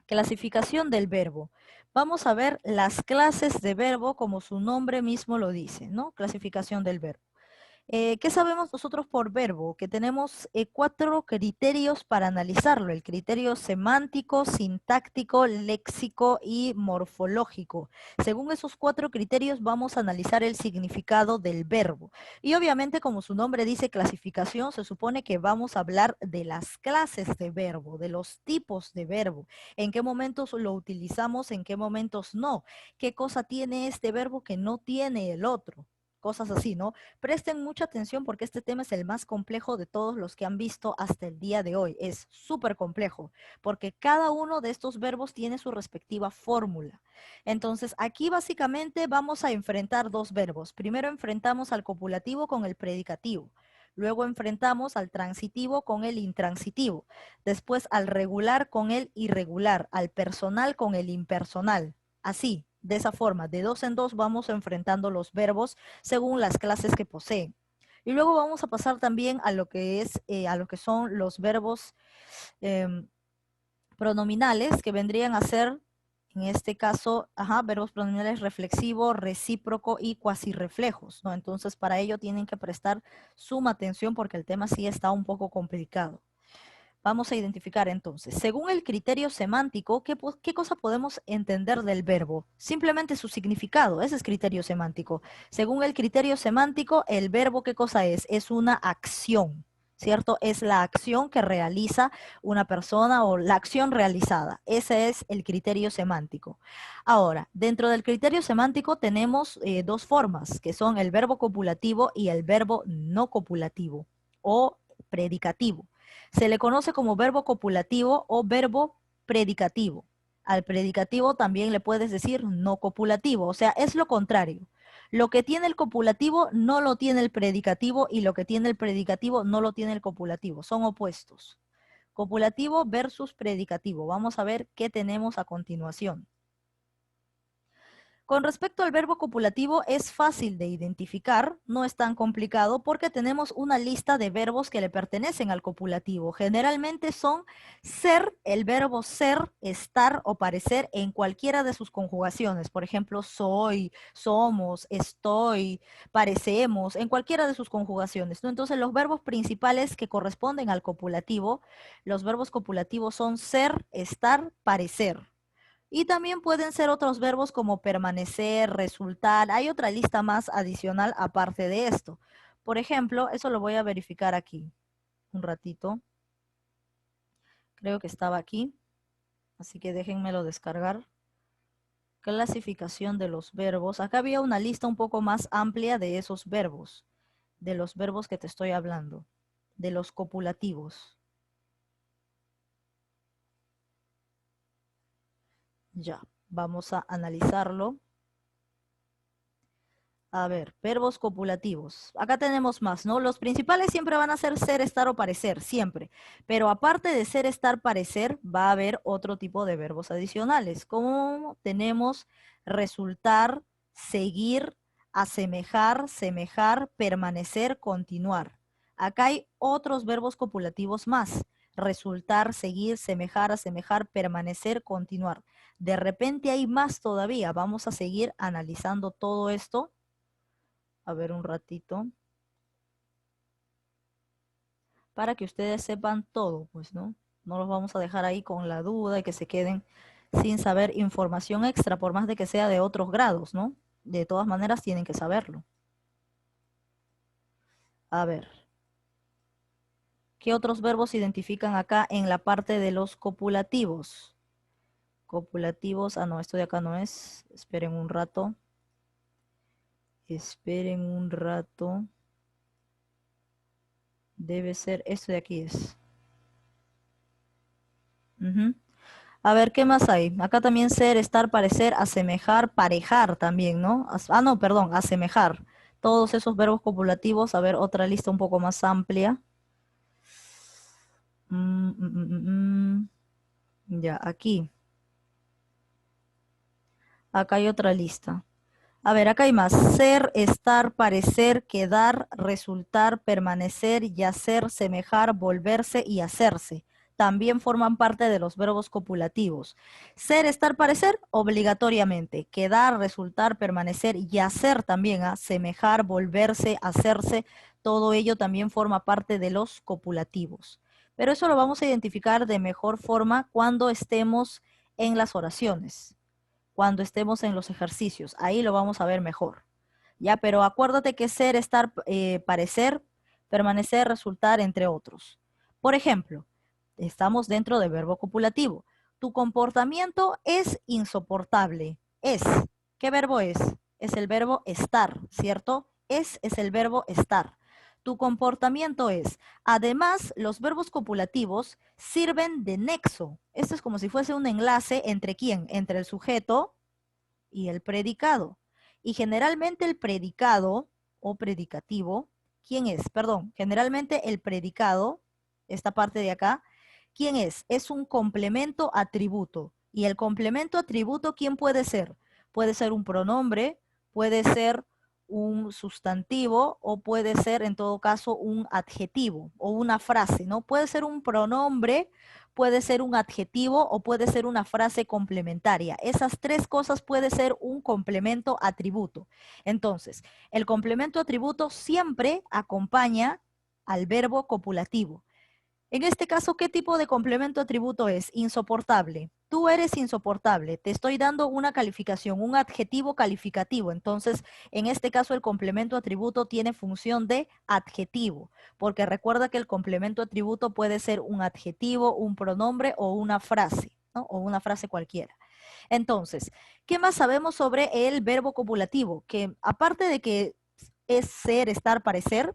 Clasificación del verbo. Vamos a ver las clases de verbo como su nombre mismo lo dice, ¿no? Clasificación del verbo. ¿Qué sabemos nosotros por verbo? Que tenemos 4 criterios para analizarlo. El criterio semántico, sintáctico, léxico y morfológico. Según esos 4 criterios vamos a analizar el significado del verbo. Y obviamente, como su nombre dice clasificación, se supone que vamos a hablar de las clases de verbo, de los tipos de verbo. En qué momentos lo utilizamos, en qué momentos no. ¿Qué cosa tiene este verbo que no tiene el otro? Cosas así, ¿no? Presten mucha atención porque este tema es el más complejo de todos los que han visto hasta el día de hoy. Es súper complejo porque cada uno de estos verbos tiene su respectiva fórmula. Entonces, aquí básicamente vamos a enfrentar 2 verbos. Primero enfrentamos al copulativo con el predicativo. Luego enfrentamos al transitivo con el intransitivo. Después al regular con el irregular. Al personal con el impersonal. Así, de esa forma, de 2 en 2 vamos enfrentando los verbos según las clases que poseen. Y luego vamos a pasar también a lo que a lo que son los verbos pronominales, que vendrían a ser, en este caso, verbos pronominales reflexivo, recíproco y cuasirreflejos, ¿no? Entonces, para ello tienen que prestar suma atención porque el tema sí está un poco complicado. Vamos a identificar entonces, según el criterio semántico, ¿qué cosa podemos entender del verbo? Simplemente su significado, ese es criterio semántico. Según el criterio semántico, el verbo, ¿qué cosa es? Es una acción, ¿cierto? Es la acción que realiza una persona o la acción realizada. Ese es el criterio semántico. Ahora, dentro del criterio semántico tenemos 2 formas, que son el verbo copulativo y el verbo no copulativo o predicativo. Se le conoce como verbo copulativo o verbo predicativo. Al predicativo también le puedes decir no copulativo, o sea, es lo contrario. Lo que tiene el copulativo no lo tiene el predicativo y lo que tiene el predicativo no lo tiene el copulativo, son opuestos. Copulativo versus predicativo. Vamos a ver qué tenemos a continuación. Con respecto al verbo copulativo, es fácil de identificar, no es tan complicado porque tenemos una lista de verbos que le pertenecen al copulativo. Generalmente son ser, el verbo ser, estar o parecer en cualquiera de sus conjugaciones. Por ejemplo, soy, somos, estoy, parecemos, en cualquiera de sus conjugaciones, ¿no? Entonces, los verbos principales que corresponden al copulativo, los verbos copulativos son ser, estar, parecer. Y también pueden ser otros verbos como permanecer, resultar. Hay otra lista más adicional aparte de esto. Por ejemplo, eso lo voy a verificar aquí un ratito. Creo que estaba aquí, así que déjenmelo descargar. Clasificación de los verbos. Acá había una lista un poco más amplia de esos verbos, de los verbos que te estoy hablando, de los copulativos. Ya, vamos a analizarlo. A ver, verbos copulativos. Acá tenemos más, ¿no? Los principales siempre van a ser, estar o parecer, siempre. Pero aparte de ser, estar, parecer, va a haber otro tipo de verbos adicionales, como tenemos resultar, seguir, asemejar, semejar, permanecer, continuar. Acá hay otros verbos copulativos más. Resultar, seguir, semejar, asemejar, permanecer, continuar. De repente hay más todavía. Vamos a seguir analizando todo esto. A ver un ratito. Para que ustedes sepan todo, pues, ¿no? No los vamos a dejar ahí con la duda y que se queden sin saber información extra, por más de que sea de otros grados, ¿no? De todas maneras tienen que saberlo. A ver. ¿Qué otros verbos se identifican acá en la parte de los copulativos? Copulativos, no, esto de acá no es. Esperen un rato. Esperen un rato. Debe ser, esto de aquí es. A ver, ¿qué más hay? Acá también ser, estar, parecer, asemejar, parejar también, ¿no? No, perdón, asemejar. Todos esos verbos copulativos. A ver, otra lista un poco más amplia. Ya, aquí. Acá hay otra lista. A ver, acá hay más. Ser, estar, parecer, quedar, resultar, permanecer, yacer, semejar, volverse y hacerse. también forman parte de los verbos copulativos. Ser, estar, parecer, obligatoriamente. Quedar, resultar, permanecer y hacer también, asemejar, volverse, hacerse, todo ello también forma parte de los copulativos. Pero eso lo vamos a identificar de mejor forma cuando estemos en las oraciones, cuando estemos en los ejercicios. Ahí lo vamos a ver mejor. Ya, pero acuérdate que ser, estar, parecer, permanecer, resultar, entre otros. Por ejemplo, estamos dentro del verbo copulativo. Tu comportamiento es insoportable. Es. ¿Qué verbo es? Es el verbo estar, ¿cierto? Es el verbo estar. Tu comportamiento es. Además, los verbos copulativos sirven de nexo. Esto es como si fuese un enlace entre quién, entre el sujeto y el predicado. Y generalmente el predicado o predicativo, ¿quién es? Perdón, generalmente el predicado, esta parte de acá, ¿quién es? Es un complemento atributo. Y el complemento atributo, ¿quién puede ser? Puede ser un pronombre, puede ser un sustantivo o puede ser en todo caso un adjetivo o una frase, ¿no? Puede ser un pronombre, puede ser un adjetivo o puede ser una frase complementaria. Esas tres cosas puede ser un complemento atributo. Entonces, el complemento atributo siempre acompaña al verbo copulativo. En este caso, ¿qué tipo de complemento atributo es? Insoportable. Tú eres insoportable. Te estoy dando una calificación, un adjetivo calificativo. Entonces, en este caso, el complemento atributo tiene función de adjetivo, porque recuerda que el complemento atributo puede ser un adjetivo, un pronombre o una frase, ¿no? O una frase cualquiera. Entonces, ¿qué más sabemos sobre el verbo copulativo? Que aparte de que es ser, estar, parecer,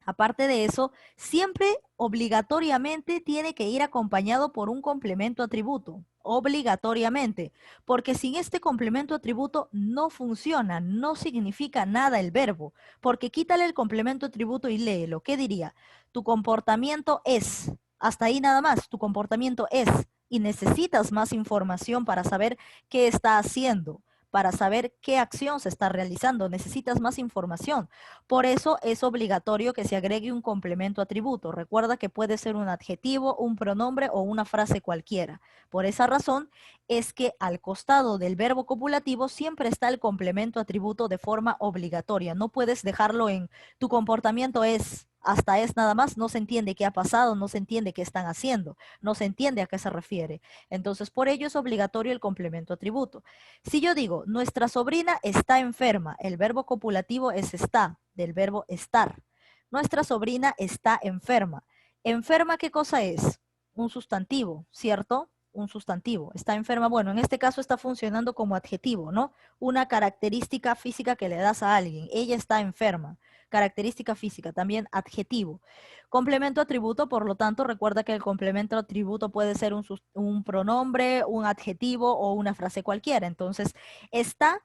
aparte de eso, siempre obligatoriamente tiene que ir acompañado por un complemento atributo, obligatoriamente, porque sin este complemento atributo no funciona, no significa nada el verbo, porque quítale el complemento atributo y léelo. ¿Qué diría? Tu comportamiento es, hasta ahí nada más, tu comportamiento es, y necesitas más información para saber qué está haciendo, para saber qué acción se está realizando, necesitas más información. Por eso es obligatorio que se agregue un complemento atributo. Recuerda que puede ser un adjetivo, un pronombre o una frase cualquiera. Por esa razón es que al costado del verbo copulativo siempre está el complemento atributo de forma obligatoria. No puedes dejarlo en tu comportamiento es, hasta es nada más, no se entiende qué ha pasado, no se entiende qué están haciendo, no se entiende a qué se refiere. Entonces, por ello es obligatorio el complemento atributo. Si yo digo, nuestra sobrina está enferma, el verbo copulativo es está, del verbo estar. Nuestra sobrina está enferma. ¿Enferma qué cosa es? Un sustantivo, ¿cierto? Un sustantivo. Está enferma, bueno, en este caso está funcionando como adjetivo, ¿no? Una característica física que le das a alguien. Ella está enferma. Característica física, también adjetivo. Complemento atributo, por lo tanto, recuerda que el complemento atributo puede ser un pronombre, un adjetivo o una frase cualquiera. Entonces, está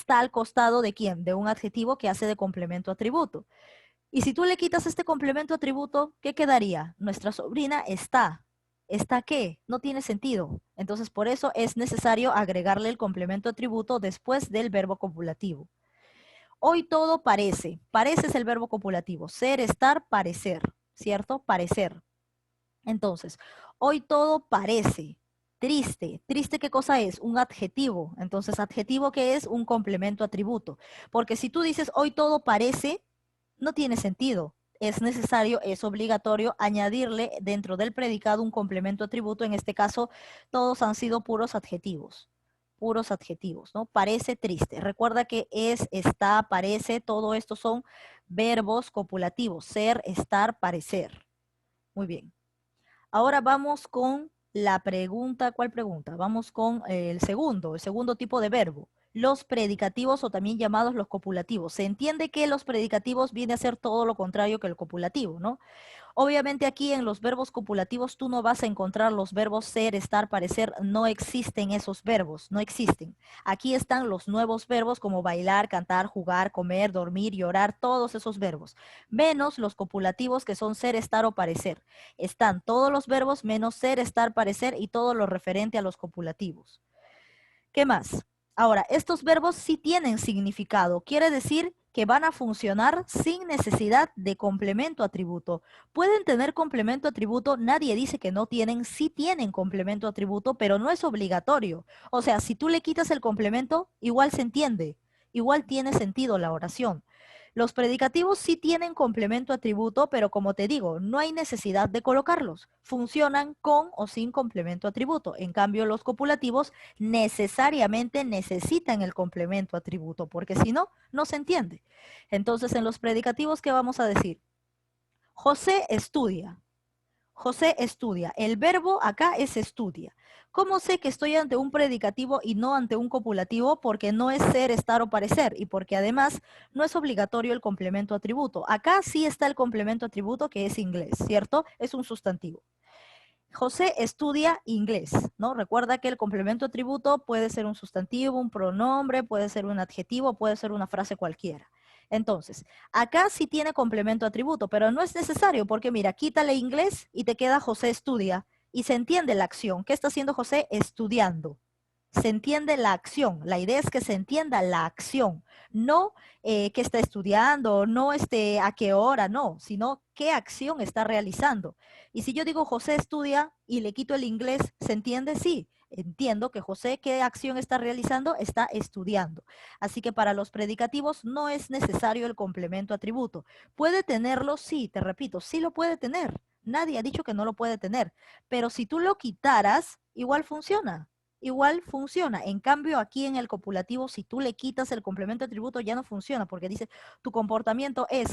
al costado de quién? De un adjetivo que hace de complemento atributo. Y si tú le quitas este complemento atributo, ¿qué quedaría? Nuestra sobrina está. ¿Está qué? No tiene sentido. Entonces, por eso es necesario agregarle el complemento atributo después del verbo copulativo. Hoy todo parece. Parece es el verbo copulativo. Ser, estar, parecer. ¿Cierto? Parecer. Entonces, hoy todo parece triste. ¿Triste qué cosa es? Un adjetivo. Entonces, adjetivo que es un complemento atributo. Porque si tú dices hoy todo parece, no tiene sentido. Es necesario, es obligatorio añadirle dentro del predicado un complemento atributo. En este caso, todos han sido puros adjetivos. Puros adjetivos, ¿no? Parece triste. Recuerda que es, está, parece, todo esto son verbos copulativos. Ser, estar, parecer. Muy bien. Ahora vamos con la pregunta, ¿cuál pregunta? Vamos con el segundo tipo de verbo. Los predicativos o también llamados los copulativos. Se entiende que los predicativos viene a ser todo lo contrario que el copulativo, ¿no? Obviamente aquí en los verbos copulativos tú no vas a encontrar los verbos ser, estar, parecer, no existen esos verbos, no existen. Aquí están los nuevos verbos como bailar, cantar, jugar, comer, dormir, llorar, todos esos verbos, menos los copulativos que son ser, estar o parecer. Están todos los verbos menos ser, estar, parecer y todo lo referente a los copulativos. ¿Qué más? Ahora, estos verbos sí tienen significado. Quiere decir que van a funcionar sin necesidad de complemento atributo. Pueden tener complemento atributo, nadie dice que no tienen, sí tienen complemento atributo, pero no es obligatorio. O sea, si tú le quitas el complemento, igual se entiende, igual tiene sentido la oración. Los predicativos sí tienen complemento atributo, pero como te digo, no hay necesidad de colocarlos. Funcionan con o sin complemento atributo. En cambio, los copulativos necesariamente necesitan el complemento atributo, porque si no, no se entiende. Entonces, en los predicativos, ¿qué vamos a decir? José estudia. José estudia. El verbo acá es estudia. ¿Cómo sé que estoy ante un predicativo y no ante un copulativo? Porque no es ser, estar o parecer y porque además no es obligatorio el complemento atributo. Acá sí está el complemento atributo que es inglés, ¿cierto? Es un sustantivo. José estudia inglés, ¿no? Recuerda que el complemento atributo puede ser un sustantivo, un pronombre, puede ser un adjetivo, puede ser una frase cualquiera. Entonces, acá sí tiene complemento atributo, pero no es necesario porque mira, quítale inglés y te queda José estudia y se entiende la acción. ¿Qué está haciendo José? Estudiando. Se entiende la acción. La idea es que se entienda la acción, no qué está estudiando, no a qué hora, no, sino qué acción está realizando. Y si yo digo José estudia y le quito el inglés, ¿se entiende? Sí. Entiendo que José, ¿qué acción está realizando? Está estudiando. Así que para los predicativos no es necesario el complemento atributo. ¿Puede tenerlo? Sí, te repito, sí lo puede tener. Nadie ha dicho que no lo puede tener. Pero si tú lo quitaras, igual funciona. Igual funciona. En cambio, aquí en el copulativo, si tú le quitas el complemento atributo, ya no funciona porque dice, tu comportamiento es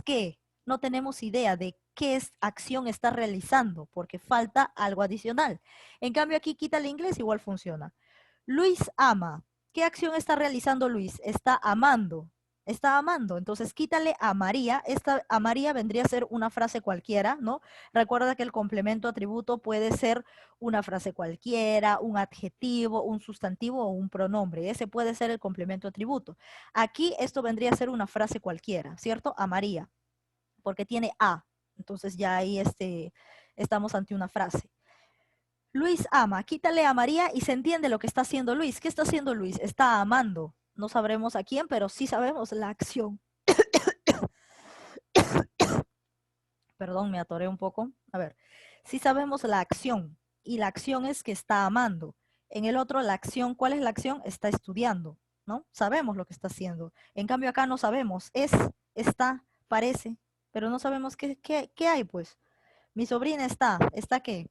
que no tenemos idea de qué acción está realizando porque falta algo adicional. En cambio, aquí quita el inglés, igual funciona. Luis ama. ¿Qué acción está realizando Luis? Está amando. Está amando. Entonces, quítale a María. Esta a María vendría a ser una frase cualquiera, ¿no? Recuerda que el complemento atributo puede ser una frase cualquiera, un adjetivo, un sustantivo o un pronombre. Ese puede ser el complemento atributo. Aquí esto vendría a ser una frase cualquiera, ¿cierto? A María, porque tiene a. Entonces ya ahí estamos ante una frase. Luis ama, quítale a María y se entiende lo que está haciendo Luis. ¿Qué está haciendo Luis? Está amando. No sabremos a quién, pero sí sabemos la acción. Perdón, me atoré un poco. A ver, sí sabemos la acción y la acción es que está amando. En el otro, la acción, ¿cuál es la acción? Está estudiando, ¿no? Sabemos lo que está haciendo. En cambio acá no sabemos. Es, está, parece, pero no sabemos qué hay, pues. Mi sobrina ¿está qué?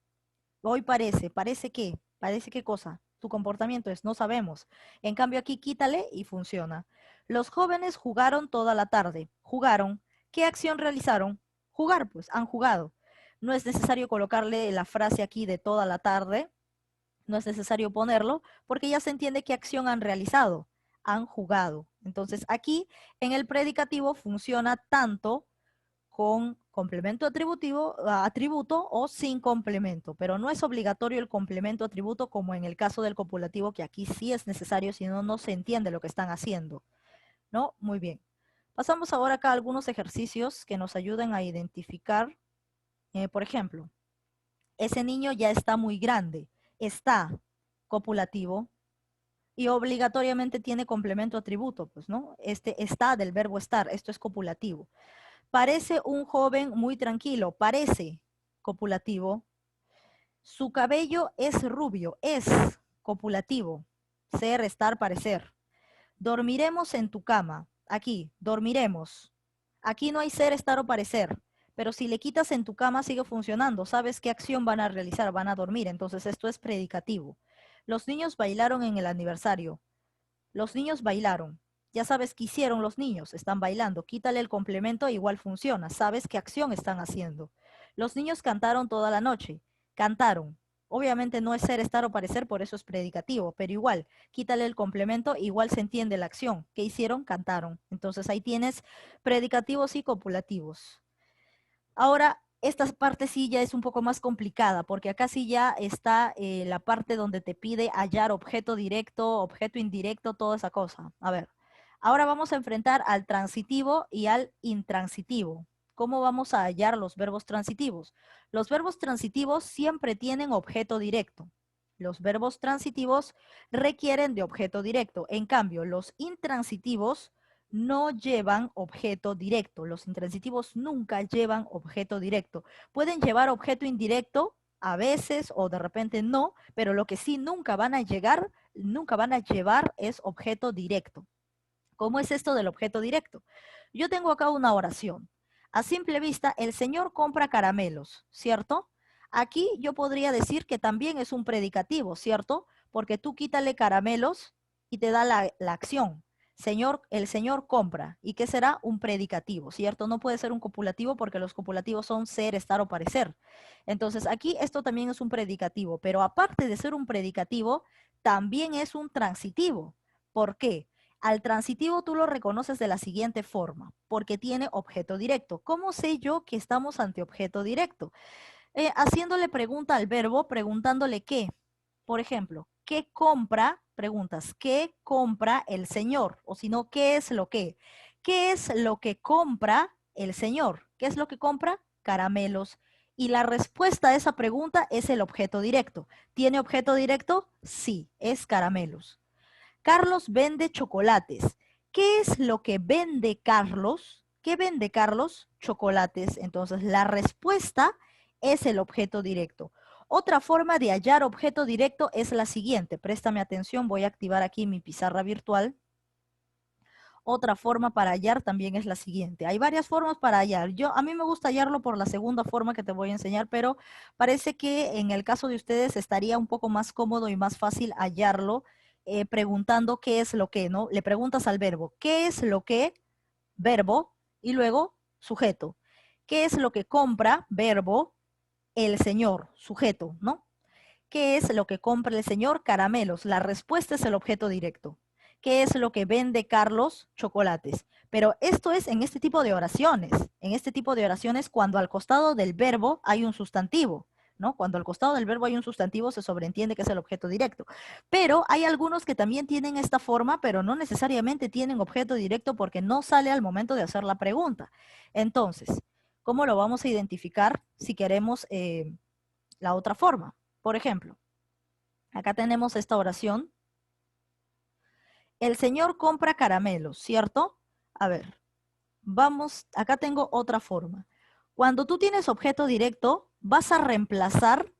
Hoy parece qué cosa. Tu comportamiento es, no sabemos. En cambio aquí quítale y funciona. Los jóvenes jugaron toda la tarde. Jugaron. ¿Qué acción realizaron? Jugar, pues, han jugado. No es necesario colocarle la frase aquí de toda la tarde. No es necesario ponerlo porque ya se entiende qué acción han realizado. Han jugado. Entonces aquí en el predicativo funciona tanto con complemento atributivo, atributo o sin complemento, pero no es obligatorio el complemento atributo como en el caso del copulativo, que aquí sí es necesario, si no, no se entiende lo que están haciendo, ¿no? Muy bien. Pasamos ahora acá a algunos ejercicios que nos ayuden a identificar, por ejemplo, ese niño ya está muy grande, está copulativo y obligatoriamente tiene complemento atributo, pues, ¿no? Este está del verbo estar, esto es copulativo. Parece un joven muy tranquilo. Parece copulativo. Su cabello es rubio. Es copulativo. Ser, estar, parecer. Dormiremos en tu cama. Aquí, dormiremos. Aquí no hay ser, estar o parecer. Pero si le quitas en tu cama sigue funcionando. ¿Sabes qué acción van a realizar? Van a dormir. Entonces esto es predicativo. Los niños bailaron en el aniversario. Los niños bailaron. Ya sabes qué hicieron los niños, están bailando. Quítale el complemento, igual funciona. Sabes qué acción están haciendo. Los niños cantaron toda la noche. Cantaron. Obviamente no es ser, estar o parecer, por eso es predicativo, pero igual, quítale el complemento, igual se entiende la acción. ¿Qué hicieron? Cantaron. Entonces ahí tienes predicativos y copulativos. Ahora, esta parte sí ya es un poco más complicada, porque acá sí ya está la parte donde te pide hallar objeto directo, objeto indirecto, toda esa cosa. A ver, ahora vamos a enfrentar al transitivo y al intransitivo. ¿Cómo vamos a hallar los verbos transitivos? Los verbos transitivos siempre tienen objeto directo. Los verbos transitivos requieren de objeto directo. En cambio, los intransitivos no llevan objeto directo. Los intransitivos nunca llevan objeto directo. Pueden llevar objeto indirecto a veces o de repente no, pero lo que sí nunca van a llevar es objeto directo. ¿Cómo es esto del objeto directo? Yo tengo acá una oración. A simple vista, el señor compra caramelos, ¿cierto? Aquí yo podría decir que también es un predicativo, ¿cierto? Porque tú quítale caramelos y te da la acción. Señor, el señor compra. ¿Y qué será? Un predicativo, ¿cierto? No puede ser un copulativo porque los copulativos son ser, estar o parecer. Entonces aquí esto también es un predicativo, pero aparte de ser un predicativo, también es un transitivo. ¿Por qué? Al transitivo tú lo reconoces de la siguiente forma, porque tiene objeto directo. ¿Cómo sé yo que estamos ante objeto directo? Haciéndole pregunta al verbo, preguntándole qué. Por ejemplo, ¿qué compra? Preguntas, ¿qué compra el señor? O si no, ¿qué es lo que? ¿Qué es lo que compra el señor? ¿Qué es lo que compra? Caramelos. Y la respuesta a esa pregunta es el objeto directo. ¿Tiene objeto directo? Sí, es caramelos. Carlos vende chocolates. ¿Qué es lo que vende Carlos? ¿Qué vende Carlos? Chocolates. Entonces, la respuesta es el objeto directo. Otra forma de hallar objeto directo es la siguiente. Préstame atención, voy a activar aquí mi pizarra virtual. Otra forma para hallar también es la siguiente. Hay varias formas para hallar. A mí me gusta hallarlo por la segunda forma que te voy a enseñar, pero parece que en el caso de ustedes estaría un poco más cómodo y más fácil hallarlo preguntando qué es lo que, ¿no? Le preguntas al verbo, ¿qué es lo que? Verbo y luego sujeto. ¿Qué es lo que compra? Verbo, el señor, sujeto, ¿no? ¿Qué es lo que compra el señor? Caramelos. La respuesta es el objeto directo. ¿Qué es lo que vende Carlos? Chocolates. Pero esto es en este tipo de oraciones. En este tipo de oraciones cuando al costado del verbo hay un sustantivo, ¿no? Cuando al costado del verbo hay un sustantivo se sobreentiende que es el objeto directo. Pero hay algunos que también tienen esta forma, pero no necesariamente tienen objeto directo porque no sale al momento de hacer la pregunta. Entonces, ¿cómo lo vamos a identificar si queremos la otra forma? Por ejemplo, acá tenemos esta oración. El señor compra caramelos, ¿cierto? A ver, vamos, acá tengo otra forma. Cuando tú tienes objeto directo, vas a reemplazar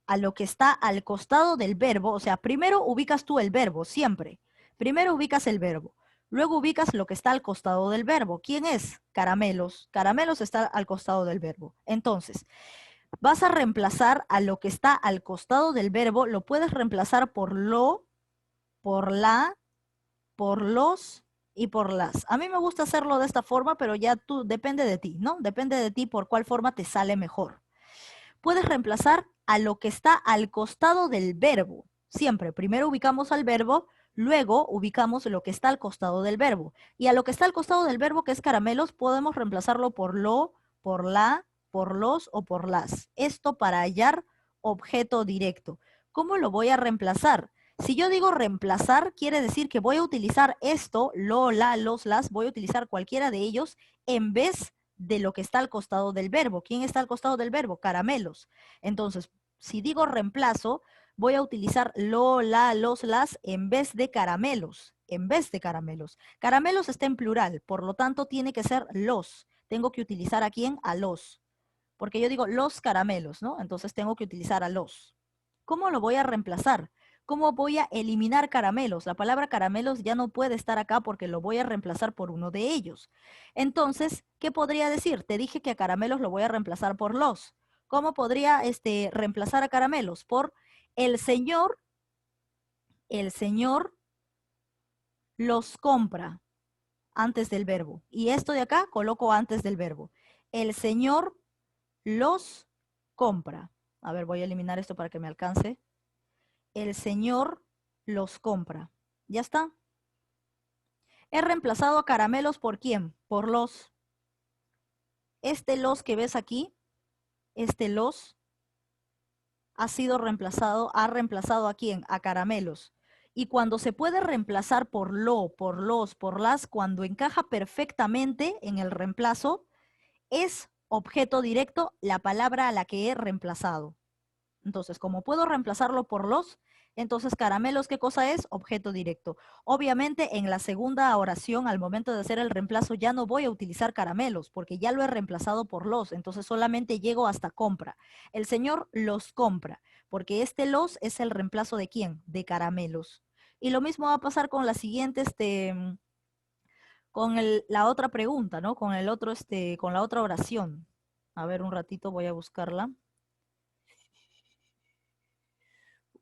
a lo que está al costado del verbo. O sea, primero ubicas tú el verbo, siempre. Primero ubicas el verbo. Luego ubicas lo que está al costado del verbo. ¿Quién es? Caramelos. Caramelos está al costado del verbo. Entonces, vas a reemplazar a lo que está al costado del verbo. Lo puedes reemplazar por lo, por la, por los y por las. A mí me gusta hacerlo de esta forma, pero ya tú, depende de ti, ¿no? Depende de ti por cuál forma te sale mejor. Puedes reemplazar a lo que está al costado del verbo. Siempre, primero ubicamos al verbo, luego ubicamos lo que está al costado del verbo. Y a lo que está al costado del verbo, que es caramelos, podemos reemplazarlo por lo, por la, por los o por las. Esto para hallar objeto directo. ¿Cómo lo voy a reemplazar? Si yo digo reemplazar, quiere decir que voy a utilizar esto, lo, la, los, las, voy a utilizar cualquiera de ellos en vez de lo que está al costado del verbo. ¿Quién está al costado del verbo? Caramelos. Entonces, si digo reemplazo, voy a utilizar lo, la, los, las en vez de caramelos. En vez de caramelos. Caramelos está en plural, por lo tanto tiene que ser los. Tengo que utilizar a quién? A los. Porque yo digo los caramelos, ¿no? Entonces tengo que utilizar a los. ¿Cómo lo voy a reemplazar? ¿Cómo voy a eliminar caramelos? La palabra caramelos ya no puede estar acá porque lo voy a reemplazar por uno de ellos. Entonces, ¿qué podría decir? Te dije que a caramelos lo voy a reemplazar por los. ¿Cómo podría reemplazar a caramelos? Por el señor los compra antes del verbo. Y esto de acá coloco antes del verbo. El señor los compra. A ver, voy a eliminar esto para que me alcance. El señor los compra. ¿Ya está? He reemplazado a caramelos por quién? Por los. Este los que ves aquí, este los, ha reemplazado a quién? A caramelos. Y cuando se puede reemplazar por lo, por los, por las, cuando encaja perfectamente en el reemplazo, es objeto directo la palabra a la que he reemplazado. Entonces, como puedo reemplazarlo por los, entonces caramelos, ¿qué cosa es? Objeto directo. Obviamente, en la segunda oración, al momento de hacer el reemplazo, ya no voy a utilizar caramelos, porque ya lo he reemplazado por los, entonces solamente llego hasta compra. El señor los compra, porque este los es el reemplazo de ¿quién? De caramelos. Y lo mismo va a pasar con la siguiente, con la otra pregunta, ¿no? Con el otro, con la otra oración. A ver, un ratito voy a buscarla.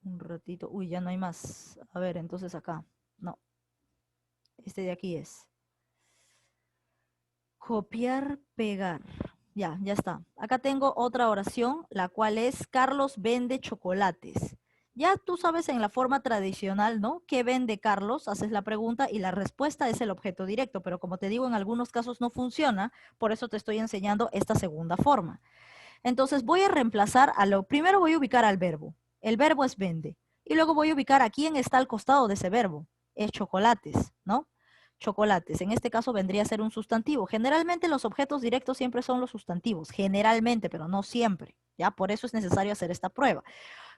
Un ratito. Uy, ya no hay más. A ver, entonces acá. No, este de aquí es. Copiar, pegar. Ya está. Acá tengo otra oración, la cual es Carlos vende chocolates. Ya tú sabes en la forma tradicional, ¿no? ¿Qué vende Carlos? Haces la pregunta y la respuesta es el objeto directo, pero como te digo, en algunos casos no funciona, por eso te estoy enseñando esta segunda forma. Entonces voy a reemplazar primero voy a ubicar al verbo. El verbo es vende. Y luego voy a ubicar a quién está al costado de ese verbo. Es chocolates, ¿no? Chocolates. En este caso vendría a ser un sustantivo. Generalmente los objetos directos siempre son los sustantivos. Generalmente, pero no siempre. ¿Ya? Por eso es necesario hacer esta prueba.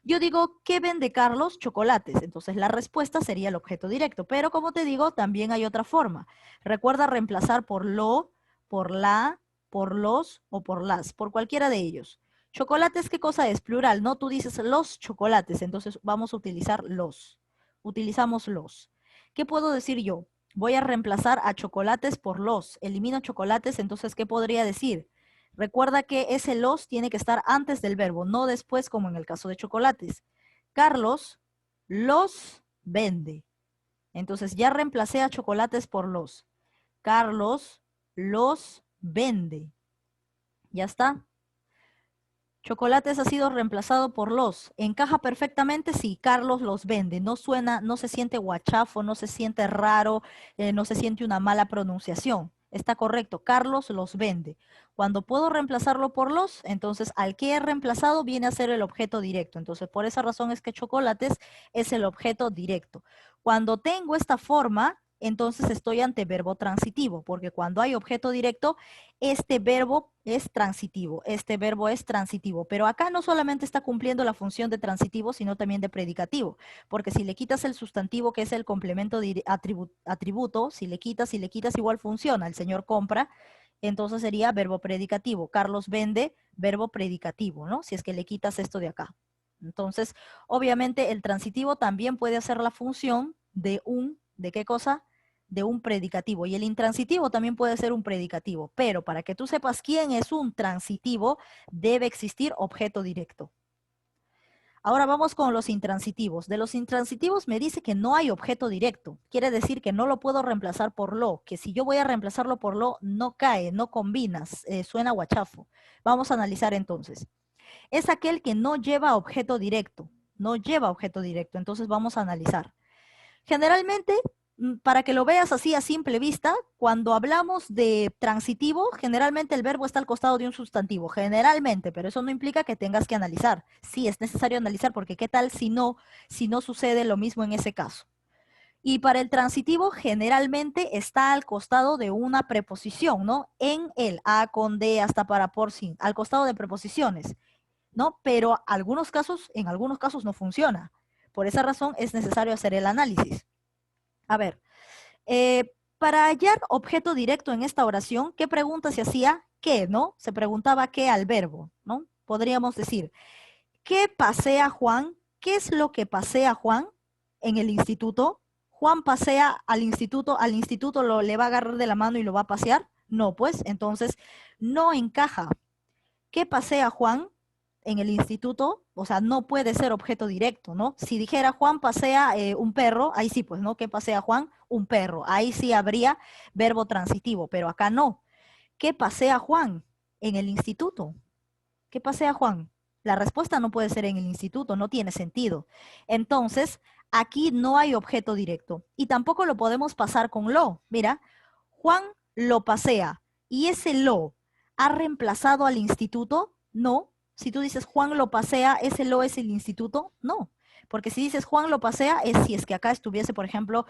Yo digo, ¿qué vende Carlos? Chocolates. Entonces la respuesta sería el objeto directo. Pero como te digo, también hay otra forma. Recuerda reemplazar por lo, por la, por los o por las, por cualquiera de ellos. Chocolates, ¿qué cosa es? Plural, ¿no? Tú dices los chocolates, entonces vamos a utilizar los. Utilizamos los. ¿Qué puedo decir yo? Voy a reemplazar a chocolates por los. Elimino chocolates, entonces, ¿qué podría decir? Recuerda que ese los tiene que estar antes del verbo, no después como en el caso de chocolates. Carlos los vende. Entonces ya reemplacé a chocolates por los. Carlos los vende. Ya está. Chocolates ha sido reemplazado por los. ¿Encaja perfectamente? Sí, Carlos los vende. No suena, no se siente guachafo, no se siente raro, no se siente una mala pronunciación. Está correcto, Carlos los vende. Cuando puedo reemplazarlo por los, entonces al que he reemplazado viene a ser el objeto directo. Entonces por esa razón es que chocolates es el objeto directo. Cuando tengo esta forma, entonces estoy ante verbo transitivo, porque cuando hay objeto directo, este verbo es transitivo, pero acá no solamente está cumpliendo la función de transitivo, sino también de predicativo, porque si le quitas el sustantivo que es el complemento de atributo, si le quitas, igual funciona, el señor compra, entonces sería verbo predicativo, Carlos vende, verbo predicativo, ¿no? Si es que le quitas esto de acá. Entonces, obviamente el transitivo también puede hacer la función ¿de qué cosa? De un predicativo. Y el intransitivo también puede ser un predicativo. Pero para que tú sepas quién es un transitivo, debe existir objeto directo. Ahora vamos con los intransitivos. De los intransitivos me dice que no hay objeto directo. Quiere decir que no lo puedo reemplazar por lo, que si yo voy a reemplazarlo por lo, no cae, no combinas, suena guachafo. Vamos a analizar entonces. Es aquel que no lleva objeto directo. No lleva objeto directo. Entonces vamos a analizar. Generalmente, para que lo veas así a simple vista, cuando hablamos de transitivo, generalmente el verbo está al costado de un sustantivo, generalmente, pero eso no implica que tengas que analizar. Sí, es necesario analizar porque qué tal si no sucede lo mismo en ese caso. Y para el transitivo, generalmente está al costado de una preposición, ¿no? En el, a, con, de, hasta, para, por, sin, al costado de preposiciones, ¿no? Pero en algunos casos no funciona. Por esa razón es necesario hacer el análisis. A ver, para hallar objeto directo en esta oración, ¿qué pregunta se hacía? ¿Qué, no? Se preguntaba qué al verbo, ¿no? Podríamos decir, ¿qué pasea Juan? ¿Qué es lo que pasea Juan en el instituto? ¿Juan pasea al instituto le va a agarrar de la mano y lo va a pasear? No, pues, entonces no encaja. ¿Qué pasea Juan en el instituto? O sea, no puede ser objeto directo, ¿no? Si dijera Juan pasea un perro, ahí sí, pues, ¿no? ¿Qué pasea Juan? Un perro. Ahí sí habría verbo transitivo, pero acá no. ¿Qué pasea Juan en el instituto? ¿Qué pasea Juan? La respuesta no puede ser en el instituto, no tiene sentido. Entonces, aquí no hay objeto directo y tampoco lo podemos pasar con lo. Mira, Juan lo pasea y ese lo ha reemplazado al instituto. No. Si tú dices Juan lo pasea, ese lo es el instituto. No. Porque si dices Juan lo pasea, es si es que acá estuviese, por ejemplo,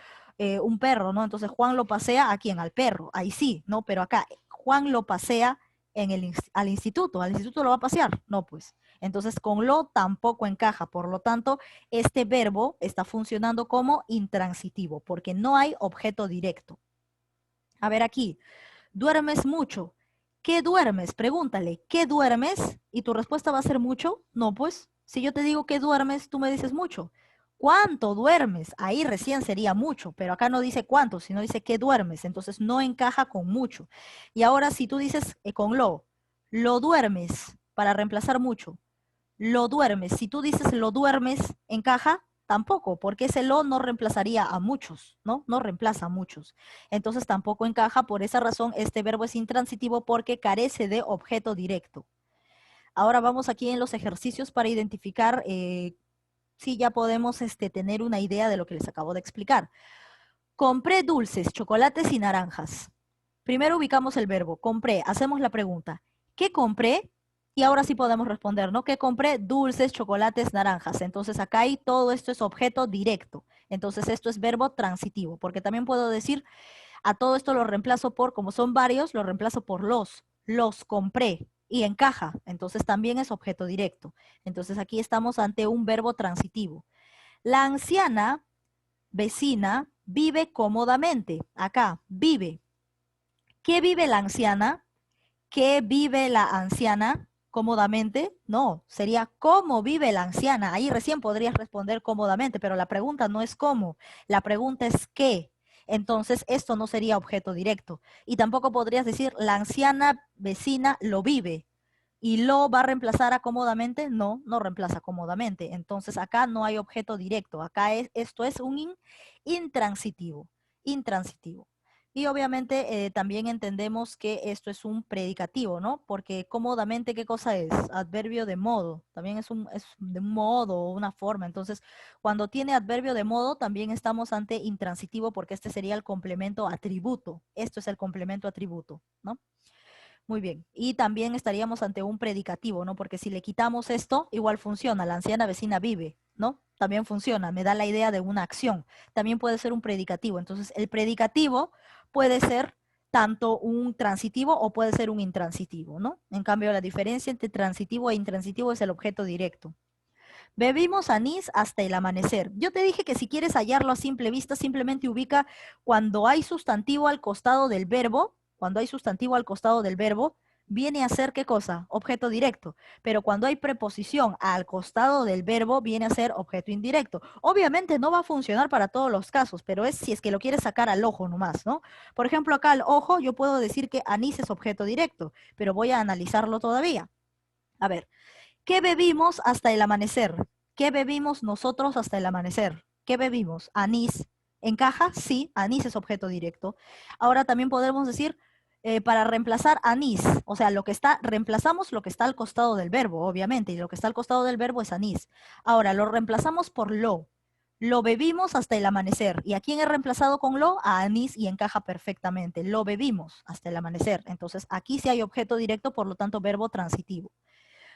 un perro, ¿no? Entonces Juan lo pasea a quién, al perro. Ahí sí, ¿no? Pero acá Juan lo pasea al instituto lo va a pasear. No, pues. Entonces, con lo tampoco encaja. Por lo tanto, este verbo está funcionando como intransitivo, porque no hay objeto directo. A ver aquí, duermes mucho. ¿Qué duermes? Pregúntale, ¿qué duermes? Y tu respuesta va a ser mucho. No, pues, si yo te digo que duermes, tú me dices mucho. ¿Cuánto duermes? Ahí recién sería mucho, pero acá no dice cuánto, sino dice qué duermes. Entonces no encaja con mucho. Y ahora si tú dices con lo duermes para reemplazar mucho. Lo duermes. Si tú dices lo duermes, ¿encaja? Tampoco, porque ese lo no reemplazaría a muchos, ¿no? No reemplaza a muchos. Entonces tampoco encaja. Por esa razón, este verbo es intransitivo porque carece de objeto directo. Ahora vamos aquí en los ejercicios para identificar si ya podemos tener una idea de lo que les acabo de explicar. Compré dulces, chocolates y naranjas. Primero ubicamos el verbo, compré, hacemos la pregunta, ¿qué compré? Y ahora sí podemos responder, ¿no? ¿Qué compré? Dulces, chocolates, naranjas. Entonces acá hay todo esto es objeto directo. Entonces esto es verbo transitivo, porque también puedo decir, a todo esto lo reemplazo por, como son varios, lo reemplazo por los compré y encaja. Entonces también es objeto directo. Entonces aquí estamos ante un verbo transitivo. La anciana vecina vive cómodamente. Acá, vive. ¿Qué vive la anciana? ¿Qué vive la anciana cómodamente? No, sería ¿cómo vive la anciana? Ahí recién podrías responder cómodamente, pero la pregunta no es cómo, la pregunta es qué. Entonces, esto no sería objeto directo. Y tampoco podrías decir la anciana vecina lo vive. ¿Y lo va a reemplazar a cómodamente? No, no reemplaza cómodamente. Entonces, acá no hay objeto directo. Acá esto es un intransitivo. Intransitivo. Y obviamente también entendemos que esto es un predicativo, ¿no? Porque cómodamente, ¿qué cosa es? Adverbio de modo. También es de un modo o una forma. Entonces, cuando tiene adverbio de modo, también estamos ante intransitivo porque este sería el complemento atributo. Esto es el complemento atributo, ¿no? Muy bien. Y también estaríamos ante un predicativo, ¿no? Porque si le quitamos esto, igual funciona. La anciana vecina vive, ¿no? También funciona. Me da la idea de una acción. También puede ser un predicativo. Entonces, el predicativo puede ser tanto un transitivo o puede ser un intransitivo, ¿no? En cambio, la diferencia entre transitivo e intransitivo es el objeto directo. Bebimos anís hasta el amanecer. Yo te dije que si quieres hallarlo a simple vista, simplemente ubica cuando hay sustantivo al costado del verbo, cuando hay sustantivo al costado del verbo, viene a ser ¿qué cosa? Objeto directo. Pero cuando hay preposición al costado del verbo, viene a ser objeto indirecto. Obviamente no va a funcionar para todos los casos, pero es si es que lo quieres sacar al ojo nomás, ¿no? Por ejemplo, acá al ojo yo puedo decir que anís es objeto directo, pero voy a analizarlo todavía. A ver. ¿Qué bebimos hasta el amanecer? ¿Qué bebimos nosotros hasta el amanecer? ¿Qué bebimos? Anís. ¿Encaja? Sí, anís es objeto directo. Ahora también podemos decir, para reemplazar anís, o sea, reemplazamos lo que está al costado del verbo, obviamente, y lo que está al costado del verbo es anís. Ahora, lo reemplazamos por lo. Lo bebimos hasta el amanecer. ¿Y a quién he reemplazado con lo? A anís y encaja perfectamente. Lo bebimos hasta el amanecer. Entonces, aquí sí hay objeto directo, por lo tanto, verbo transitivo.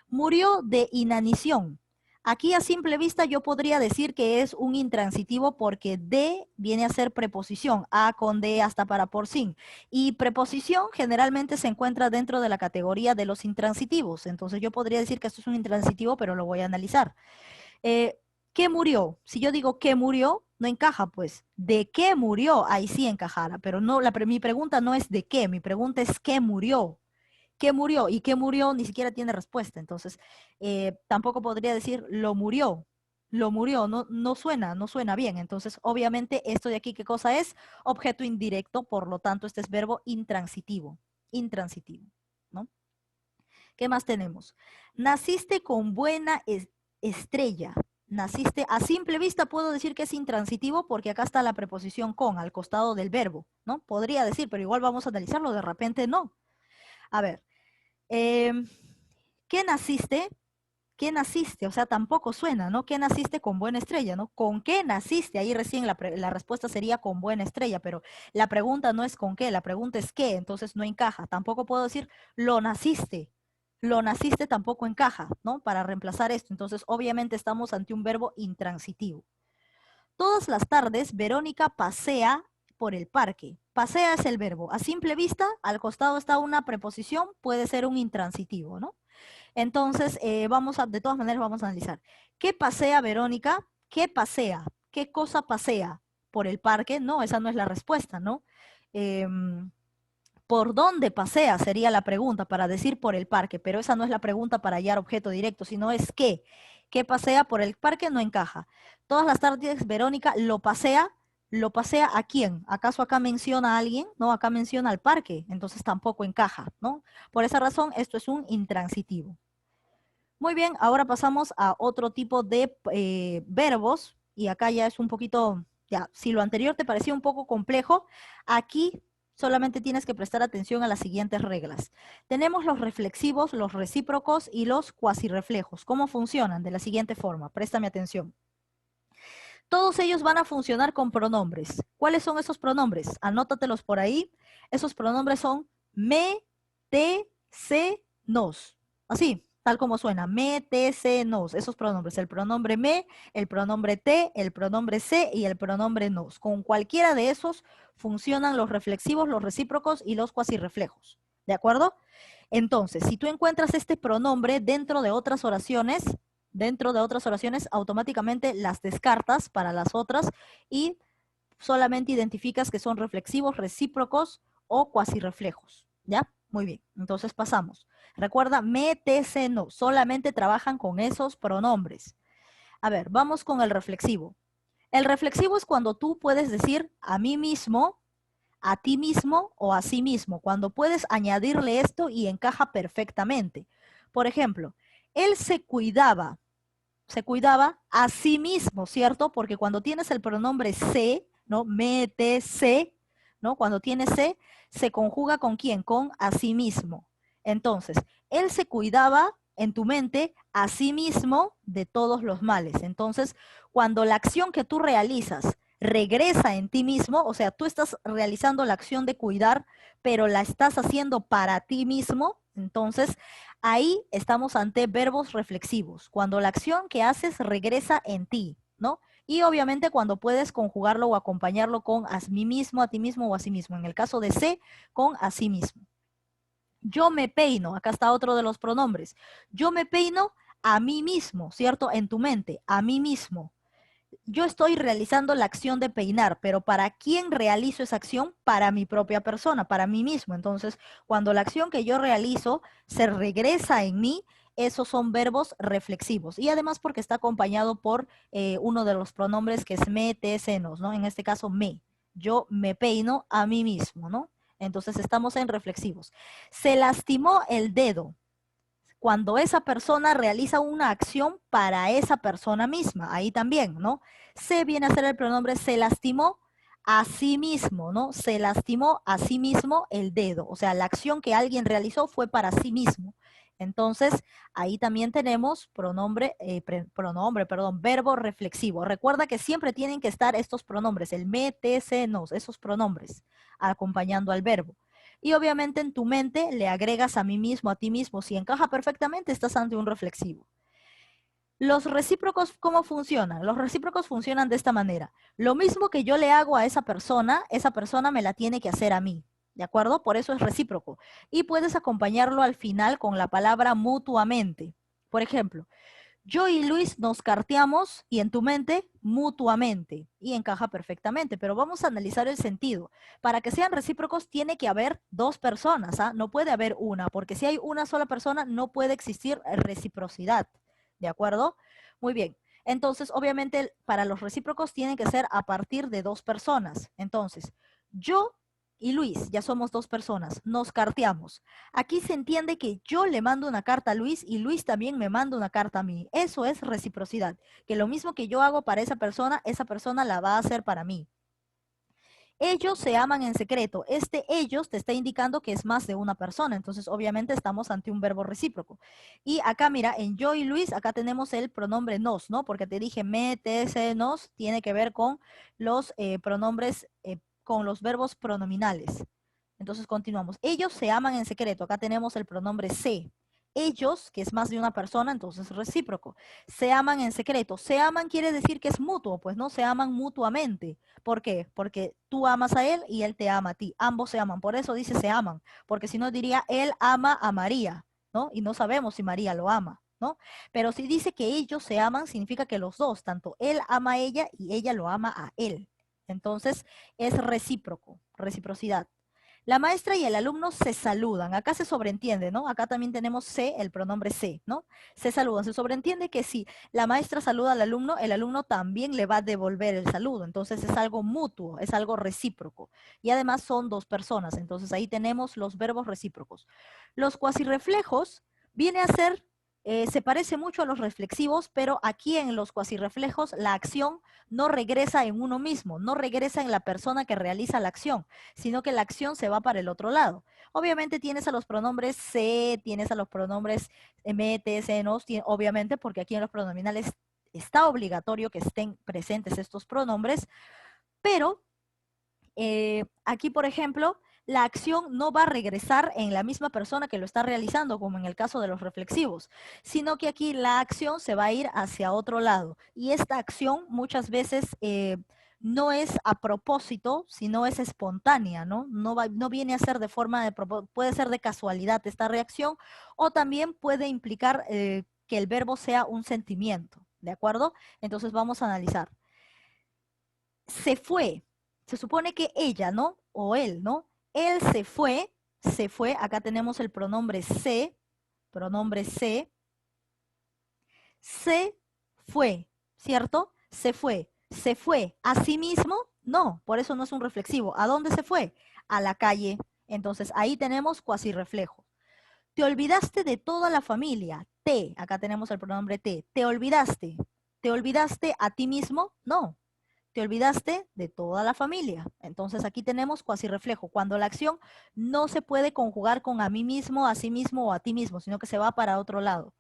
Murió de inanición. Aquí a simple vista yo podría decir que es un intransitivo porque de viene a ser preposición, a con de hasta para por sin. Y preposición generalmente se encuentra dentro de la categoría de los intransitivos. Entonces yo podría decir que esto es un intransitivo, pero lo voy a analizar. Eh, ¿Qué murió? Si yo digo ¿qué murió? No encaja, pues. ¿De qué murió? Ahí sí encajara, pero no, mi pregunta no es de qué, mi pregunta es ¿qué murió? ¿Qué murió? Y qué murió ni siquiera tiene respuesta. Entonces, tampoco podría decir lo murió, no, no suena bien. Entonces, obviamente, esto de aquí, ¿qué cosa es? Objeto indirecto, por lo tanto, este es verbo intransitivo, intransitivo, ¿no? ¿Qué más tenemos? Naciste con buena estrella. Naciste, a simple vista puedo decir que es intransitivo porque acá está la preposición con al costado del verbo, ¿no? Podría decir, pero igual vamos a analizarlo, de repente no. A ver, Em, ¿qué naciste? ¿Qué naciste? O sea, tampoco suena, ¿no? ¿Qué naciste con buena estrella, ¿no? ¿Con qué naciste? Ahí recién la respuesta sería con buena estrella, pero la pregunta no es con qué, la pregunta es qué, entonces no encaja. Tampoco puedo decir lo naciste. Lo naciste tampoco encaja, ¿no? Para reemplazar esto. Entonces, obviamente estamos ante un verbo intransitivo. Todas las tardes, Verónica pasea por el parque. Pasea es el verbo. A simple vista, al costado está una preposición, puede ser un intransitivo, ¿no? Entonces, de todas maneras vamos a analizar. ¿Qué pasea Verónica? ¿Qué pasea? ¿Qué cosa pasea? ¿Por el parque? No, esa no es la respuesta, ¿no? Em, ¿Por dónde pasea? Sería la pregunta para decir por el parque, pero esa no es la pregunta para hallar objeto directo, sino es qué. ¿Qué pasea por el parque? No encaja. Todas las tardes Verónica ¿lo pasea a quién? ¿Acaso acá menciona a alguien? No, acá menciona al parque, entonces tampoco encaja, ¿no? Por esa razón, esto es un intransitivo. Muy bien, ahora pasamos a otro tipo de verbos, y acá ya es un poquito, ya, si lo anterior te parecía un poco complejo, aquí solamente tienes que prestar atención a las siguientes reglas. Tenemos los reflexivos, los recíprocos y los cuasirreflejos. ¿Cómo funcionan? De la siguiente forma, préstame atención. Todos ellos van a funcionar con pronombres. ¿Cuáles son esos pronombres? Anótatelos por ahí. Esos pronombres son me, te, se, nos. Así, tal como suena. Me, te, se, nos. Esos pronombres. El pronombre me, el pronombre te, el pronombre se y el pronombre nos. Con cualquiera de esos funcionan los reflexivos, los recíprocos y los cuasirreflejos. ¿De acuerdo? Entonces, si tú encuentras este pronombre dentro de otras oraciones, automáticamente las descartas para las otras y solamente identificas que son reflexivos, recíprocos o cuasirreflejos. ¿Ya? Muy bien. Entonces pasamos. Recuerda, me, te, se, no. Solamente trabajan con esos pronombres. A ver, vamos con el reflexivo. El reflexivo es cuando tú puedes decir a mí mismo, a ti mismo o a sí mismo, cuando puedes añadirle esto y encaja perfectamente. Por ejemplo, él se cuidaba a sí mismo, ¿cierto? Porque cuando tienes el pronombre se, ¿no? Me, te, se, ¿no? Cuando tienes se conjuga con quién? Con a sí mismo. Entonces, él se cuidaba en tu mente a sí mismo de todos los males. Entonces, cuando la acción que tú realizas regresa en ti mismo, o sea, tú estás realizando la acción de cuidar, pero la estás haciendo para ti mismo, entonces ahí estamos ante verbos reflexivos, cuando la acción que haces regresa en ti, ¿no? Y obviamente cuando puedes conjugarlo o acompañarlo con a mí mismo, a ti mismo o a sí mismo. En el caso de se, con a sí mismo. Yo me peino, acá está otro de los pronombres. Yo me peino a mí mismo, ¿cierto? En tu mente, a mí mismo. Yo estoy realizando la acción de peinar, pero ¿para quién realizo esa acción? Para mi propia persona, para mí mismo. Entonces, cuando la acción que yo realizo se regresa en mí, esos son verbos reflexivos. Y además porque está acompañado por uno de los pronombres que es me, te, senos, ¿no? En este caso, me. Yo me peino a mí mismo, ¿no? Entonces estamos en reflexivos. Se lastimó el dedo cuando esa persona realiza una acción para esa persona misma, ahí también, ¿no? Se viene a ser el pronombre se lastimó a sí mismo, ¿no? Se lastimó a sí mismo el dedo, o sea, la acción que alguien realizó fue para sí mismo. Entonces, ahí también tenemos verbo reflexivo. Recuerda que siempre tienen que estar estos pronombres, el me, te, se, nos, esos pronombres, acompañando al verbo. Y obviamente en tu mente le agregas a mí mismo, a ti mismo. Si encaja perfectamente, estás ante un reflexivo. Los recíprocos, ¿cómo funcionan? Los recíprocos funcionan de esta manera. Lo mismo que yo le hago a esa persona me la tiene que hacer a mí. ¿De acuerdo? Por eso es recíproco. Y puedes acompañarlo al final con la palabra mutuamente. Por ejemplo, yo y Luis nos carteamos y en tu mente mutuamente y encaja perfectamente, pero vamos a analizar el sentido. Para que sean recíprocos tiene que haber dos personas, ¿ah? No puede haber una, porque si hay una sola persona no puede existir reciprocidad, ¿de acuerdo? Muy bien. Entonces, obviamente, para los recíprocos tienen que ser a partir de dos personas. Entonces, yo y Luis, ya somos dos personas, nos carteamos. Aquí se entiende que yo le mando una carta a Luis y Luis también me manda una carta a mí. Eso es reciprocidad, que lo mismo que yo hago para esa persona la va a hacer para mí. Ellos se aman en secreto. Este ellos te está indicando que es más de una persona, entonces obviamente estamos ante un verbo recíproco. Y acá mira, en yo y Luis, acá tenemos el pronombre nos, ¿no? Porque te dije me, te, se, nos, tiene que ver con los pronombres, con los verbos pronominales. Entonces continuamos. Ellos se aman en secreto. Acá tenemos el pronombre se. Ellos, que es más de una persona, entonces recíproco. Se aman en secreto. Se aman quiere decir que es mutuo, pues no se aman mutuamente. ¿Por qué? Porque tú amas a él y él te ama a ti. Ambos se aman. Por eso dice se aman. Porque si no diría él ama a María. ¿no? Y no sabemos si María lo ama, ¿no? Pero si dice que ellos se aman, significa que los dos, tanto él ama a ella y ella lo ama a él. Entonces, es recíproco, reciprocidad. La maestra y el alumno se saludan. Acá se sobreentiende, ¿no? Acá también tenemos se, el pronombre se, ¿no? Se saludan. Se sobreentiende que si la maestra saluda al alumno, el alumno también le va a devolver el saludo. Entonces es algo mutuo, es algo recíproco. Y además son dos personas. Entonces ahí tenemos los verbos recíprocos. Los cuasirreflejos viene a ser, se parece mucho a los reflexivos, pero aquí en los cuasirreflejos la acción no regresa en uno mismo, no regresa en la persona que realiza la acción, sino que la acción se va para el otro lado. Obviamente tienes a los pronombres se, tienes a los pronombres me, te, se, nos, obviamente porque aquí en los pronominales está obligatorio que estén presentes estos pronombres, pero aquí, por ejemplo, la acción no va a regresar en la misma persona que lo está realizando, como en el caso de los reflexivos, sino que aquí la acción se va a ir hacia otro lado. Y esta acción muchas veces no es a propósito, sino es espontánea, ¿no? No viene a ser de forma de propósito, puede ser de casualidad esta reacción, o también puede implicar que el verbo sea un sentimiento, ¿de acuerdo? Entonces vamos a analizar. Se fue. Se supone que ella, ¿no? O él, ¿no? Él se fue, acá tenemos el pronombre se fue, ¿cierto? Se fue a sí mismo, no, por eso no es un reflexivo. ¿A dónde se fue? A la calle. Entonces ahí tenemos cuasirreflejo. Te olvidaste de toda la familia. Te, acá tenemos el pronombre te. Te olvidaste. ¿Te olvidaste a ti mismo? No, te olvidaste de toda la familia. Entonces aquí tenemos cuasirreflejo, cuando la acción no se puede conjugar con a mí mismo, a sí mismo o a ti mismo, sino que se va para otro lado.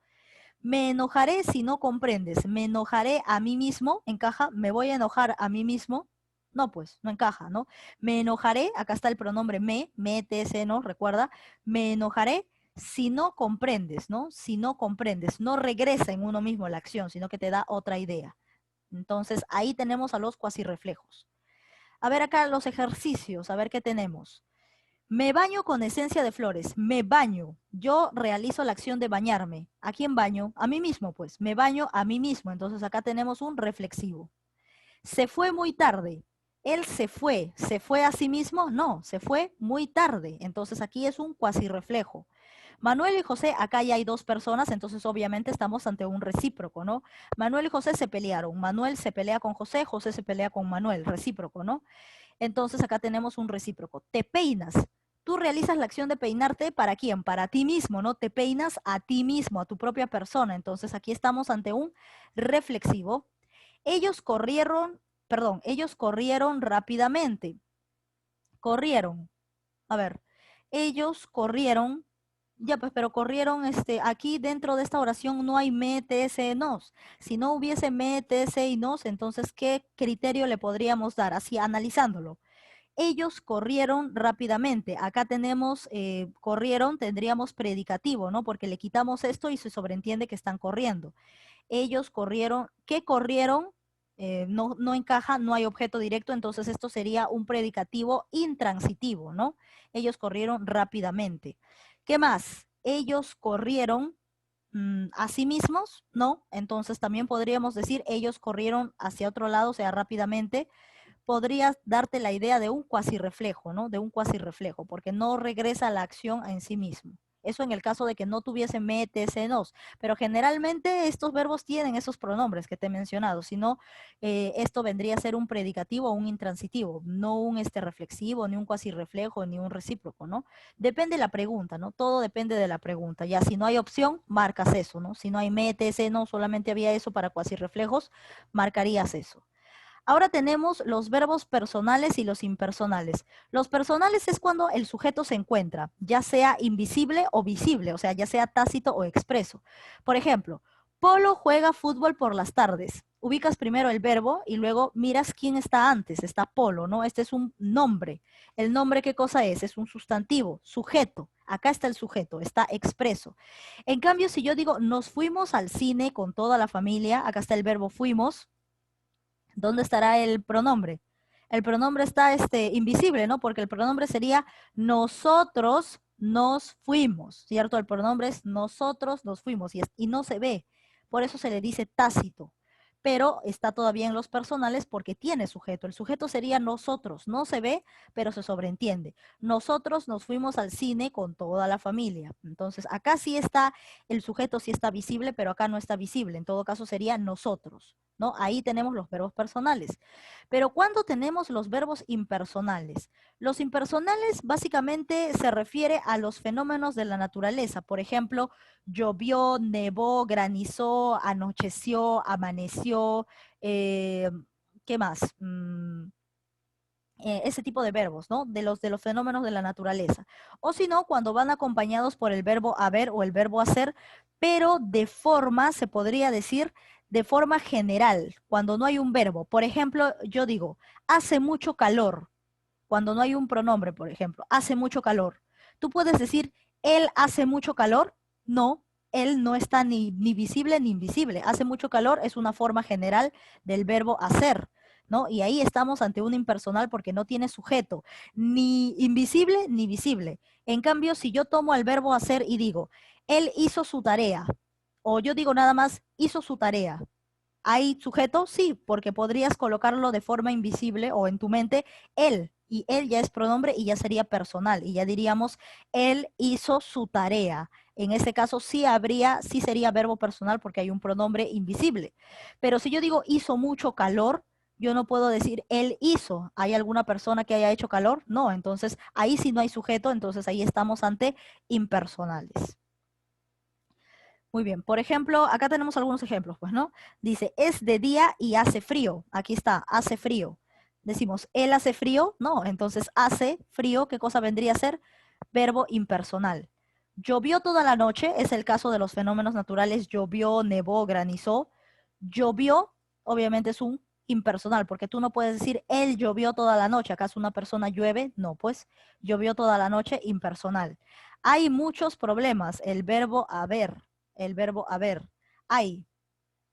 Me enojaré si no comprendes. Me enojaré a mí mismo, encaja. Me voy a enojar a mí mismo. No, pues, no encaja, ¿no? Me enojaré, acá está el pronombre me, te, se, no, recuerda. Me enojaré si no comprendes, ¿no? Si no comprendes, no regresa en uno mismo la acción, sino que te da otra idea. Entonces, ahí tenemos a los cuasirreflejos. A ver acá los ejercicios, a ver qué tenemos. Me baño con esencia de flores. Me baño. Yo realizo la acción de bañarme. ¿A quién baño? A mí mismo, pues. Me baño a mí mismo. Entonces acá tenemos un reflexivo. Se fue muy tarde. Él se fue. ¿Se fue a sí mismo? No, se fue muy tarde. Entonces aquí es un cuasirreflejo. Manuel y José, acá ya hay dos personas, entonces obviamente estamos ante un recíproco, ¿no? Manuel y José se pelearon. Manuel se pelea con José, José se pelea con Manuel, recíproco, ¿no? Entonces acá tenemos un recíproco. Te peinas. Tú realizas la acción de peinarte ¿para quién? Para ti mismo, ¿no? Te peinas a ti mismo, a tu propia persona. Entonces aquí estamos ante un reflexivo. Ellos corrieron, perdón, ellos corrieron rápidamente. Corrieron. A ver, ellos corrieron, ya pues, pero corrieron, aquí dentro de esta oración no hay me, te, se, nos. Si no hubiese me, te, se y nos, entonces, ¿qué criterio le podríamos dar? Así, analizándolo. Ellos corrieron rápidamente. Acá tenemos, corrieron, tendríamos predicativo, ¿no? Porque le quitamos esto y se sobreentiende que están corriendo. Ellos corrieron, ¿qué corrieron? No encaja, no hay objeto directo, entonces esto sería un predicativo intransitivo, ¿no? Ellos corrieron rápidamente. ¿Qué más? Ellos corrieron a sí mismos, ¿no? Entonces también podríamos decir ellos corrieron hacia otro lado, o sea, rápidamente. Podrías darte la idea de un cuasirreflejo, ¿no? De un cuasirreflejo, porque no regresa a la acción en sí mismo. Eso en el caso de que no tuviese me, te, se, nos. Pero generalmente estos verbos tienen esos pronombres que te he mencionado, si no, esto vendría a ser un predicativo o un intransitivo, no un reflexivo, ni un cuasirreflejo, ni un recíproco, ¿no? Depende de la pregunta, ¿no? Todo depende de la pregunta. Ya si no hay opción, marcas eso, ¿no? Si no hay me, te, se, no, solamente había eso para cuasirreflejos, marcarías eso. Ahora tenemos los verbos personales y los impersonales. Los personales es cuando el sujeto se encuentra, ya sea invisible o visible, o sea, ya sea tácito o expreso. Por ejemplo, Polo juega fútbol por las tardes. Ubicas primero el verbo y luego miras quién está antes. Está Polo, ¿no? Este es un nombre. ¿El nombre qué cosa es? Es un sustantivo, sujeto. Acá está el sujeto, está expreso. En cambio, si yo digo, nos fuimos al cine con toda la familia, acá está el verbo fuimos. ¿Dónde estará el pronombre? El pronombre está invisible, ¿no? Porque el pronombre sería nosotros nos fuimos, ¿cierto? El pronombre es nosotros nos fuimos y no se ve. Por eso se le dice tácito. Pero está todavía en los personales porque tiene sujeto. El sujeto sería nosotros. No se ve, pero se sobreentiende. Nosotros nos fuimos al cine con toda la familia. Entonces, acá sí está, el sujeto sí está visible, pero acá no está visible. En todo caso sería nosotros, ¿no? Ahí tenemos los verbos personales. Pero ¿cuándo tenemos los verbos impersonales? Los impersonales básicamente se refiere a los fenómenos de la naturaleza. Por ejemplo, llovió, nevó, granizó, anocheció, amaneció, eh, ¿qué más? Ese tipo de verbos, ¿no? De los fenómenos de la naturaleza. O si no, cuando van acompañados por el verbo haber o el verbo hacer, pero de forma, se podría decir, de forma general, cuando no hay un verbo. Por ejemplo, yo digo, hace mucho calor, cuando no hay un pronombre, por ejemplo, hace mucho calor. Tú puedes decir, él hace mucho calor. No, él no está ni visible ni invisible. Hace mucho calor es una forma general del verbo hacer, ¿no? Y ahí estamos ante un impersonal porque no tiene sujeto, ni invisible ni visible. En cambio, si yo tomo el verbo hacer y digo, él hizo su tarea, o yo digo nada más, hizo su tarea, ¿hay sujeto? Sí, porque podrías colocarlo de forma invisible o en tu mente él. Y él ya es pronombre y ya sería personal. Y ya diríamos, él hizo su tarea. En este caso sí sería verbo personal porque hay un pronombre invisible. Pero si yo digo hizo mucho calor, yo no puedo decir él hizo. ¿Hay alguna persona que haya hecho calor? No, entonces ahí sí no hay sujeto, entonces ahí estamos ante impersonales. Muy bien, por ejemplo, acá tenemos algunos ejemplos, pues, ¿no? Dice, es de día y hace frío. Aquí está, hace frío. Decimos, él hace frío, no, entonces hace frío, ¿qué cosa vendría a ser? Verbo impersonal. Llovió toda la noche, es el caso de los fenómenos naturales, llovió, nevó, granizó. Llovió, obviamente es un impersonal, porque tú no puedes decir, él llovió toda la noche, ¿acaso una persona llueve? No, pues, llovió toda la noche, impersonal. Hay muchos problemas, el verbo haber. Hay.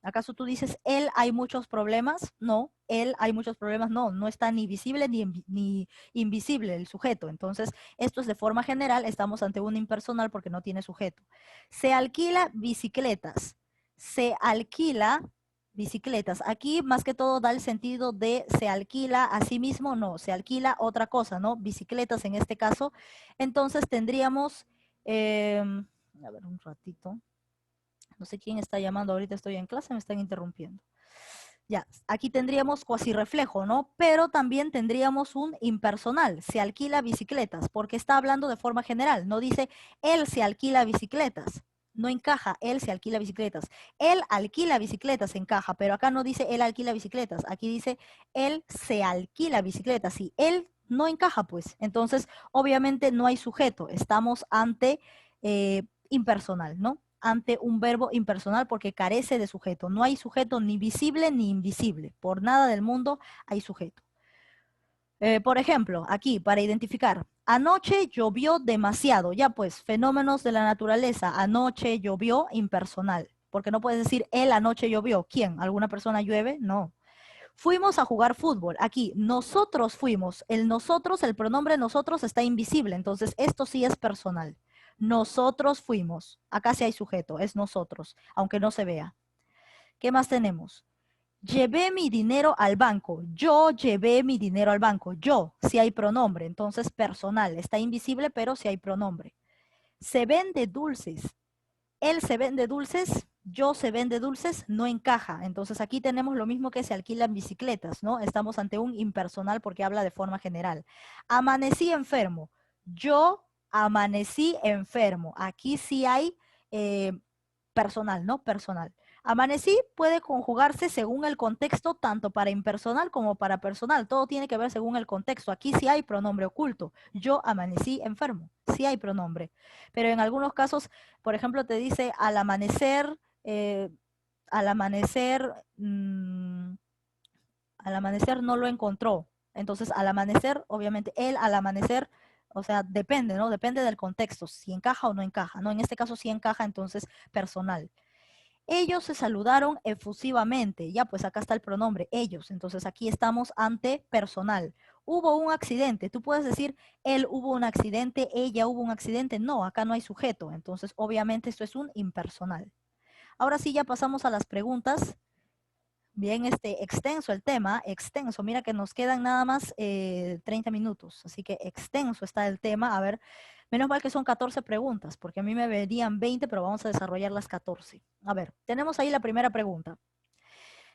¿Acaso tú dices, él hay muchos problemas? No, él hay muchos problemas, no, no está ni visible ni invisible el sujeto. Entonces, esto es de forma general, estamos ante un impersonal porque no tiene sujeto. Se alquila bicicletas. Se alquila bicicletas. Aquí más que todo da el sentido de se alquila a sí mismo, no, se alquila otra cosa, ¿no? Bicicletas en este caso. Entonces tendríamos, a ver un ratito. No sé quién está llamando, ahorita estoy en clase, me están interrumpiendo. Ya, aquí tendríamos cuasi reflejo, ¿no? Pero también tendríamos un impersonal, se alquila bicicletas, porque está hablando de forma general, no dice él se alquila bicicletas, no encaja, él se alquila bicicletas. Él alquila bicicletas encaja, pero acá no dice él alquila bicicletas, aquí dice él se alquila bicicletas y él no encaja, pues. Entonces, obviamente no hay sujeto, estamos ante impersonal, ¿no? Ante un verbo impersonal porque carece de sujeto. No hay sujeto ni visible ni invisible. Por nada del mundo hay sujeto. Por ejemplo, aquí para identificar, anoche llovió demasiado. Ya pues, fenómenos de la naturaleza. Anoche llovió impersonal. Porque no puedes decir él anoche llovió. ¿Quién? ¿Alguna persona llueve? No. Fuimos a jugar fútbol. Aquí, nosotros fuimos. El nosotros, el pronombre nosotros está invisible. Entonces, esto sí es personal. Nosotros fuimos. Acá sí hay sujeto, es nosotros, aunque no se vea. ¿Qué más tenemos? Llevé mi dinero al banco. Yo llevé mi dinero al banco. Yo, si hay pronombre, entonces personal. Está invisible, pero si hay pronombre. Se vende dulces. Él se vende dulces, yo se vende dulces, no encaja. Entonces aquí tenemos lo mismo que se alquilan bicicletas, ¿no? Estamos ante un impersonal porque habla de forma general. Amanecí enfermo. Yo amanecí enfermo. Aquí sí hay eh, personal, ¿no? Personal. Amanecí puede conjugarse según el contexto, tanto para impersonal como para personal. Todo tiene que ver según el contexto. Aquí sí hay pronombre oculto. Yo amanecí enfermo. Sí hay pronombre. Pero en algunos casos, por ejemplo, te dice eh, al amanecer, mm, al amanecer no lo encontró. Entonces, al amanecer, obviamente, él al amanecer, o sea, depende, ¿no? Depende del contexto, si encaja o no encaja, ¿no? En este caso sí encaja, entonces, personal. Ellos se saludaron efusivamente. Ya, pues acá está el pronombre, ellos. Entonces aquí estamos ante personal. Hubo un accidente. Tú puedes decir, él hubo un accidente, ella hubo un accidente. No, acá no hay sujeto. Entonces, obviamente, esto es un impersonal. Ahora sí, ya pasamos a las preguntas. Bien, extenso el tema, extenso. Mira que nos quedan nada más 30 minutos. Así que extenso está el tema. A ver, menos mal que son 14 preguntas, porque a mí me verían 20, pero vamos a desarrollar las 14. A ver, tenemos ahí la primera pregunta.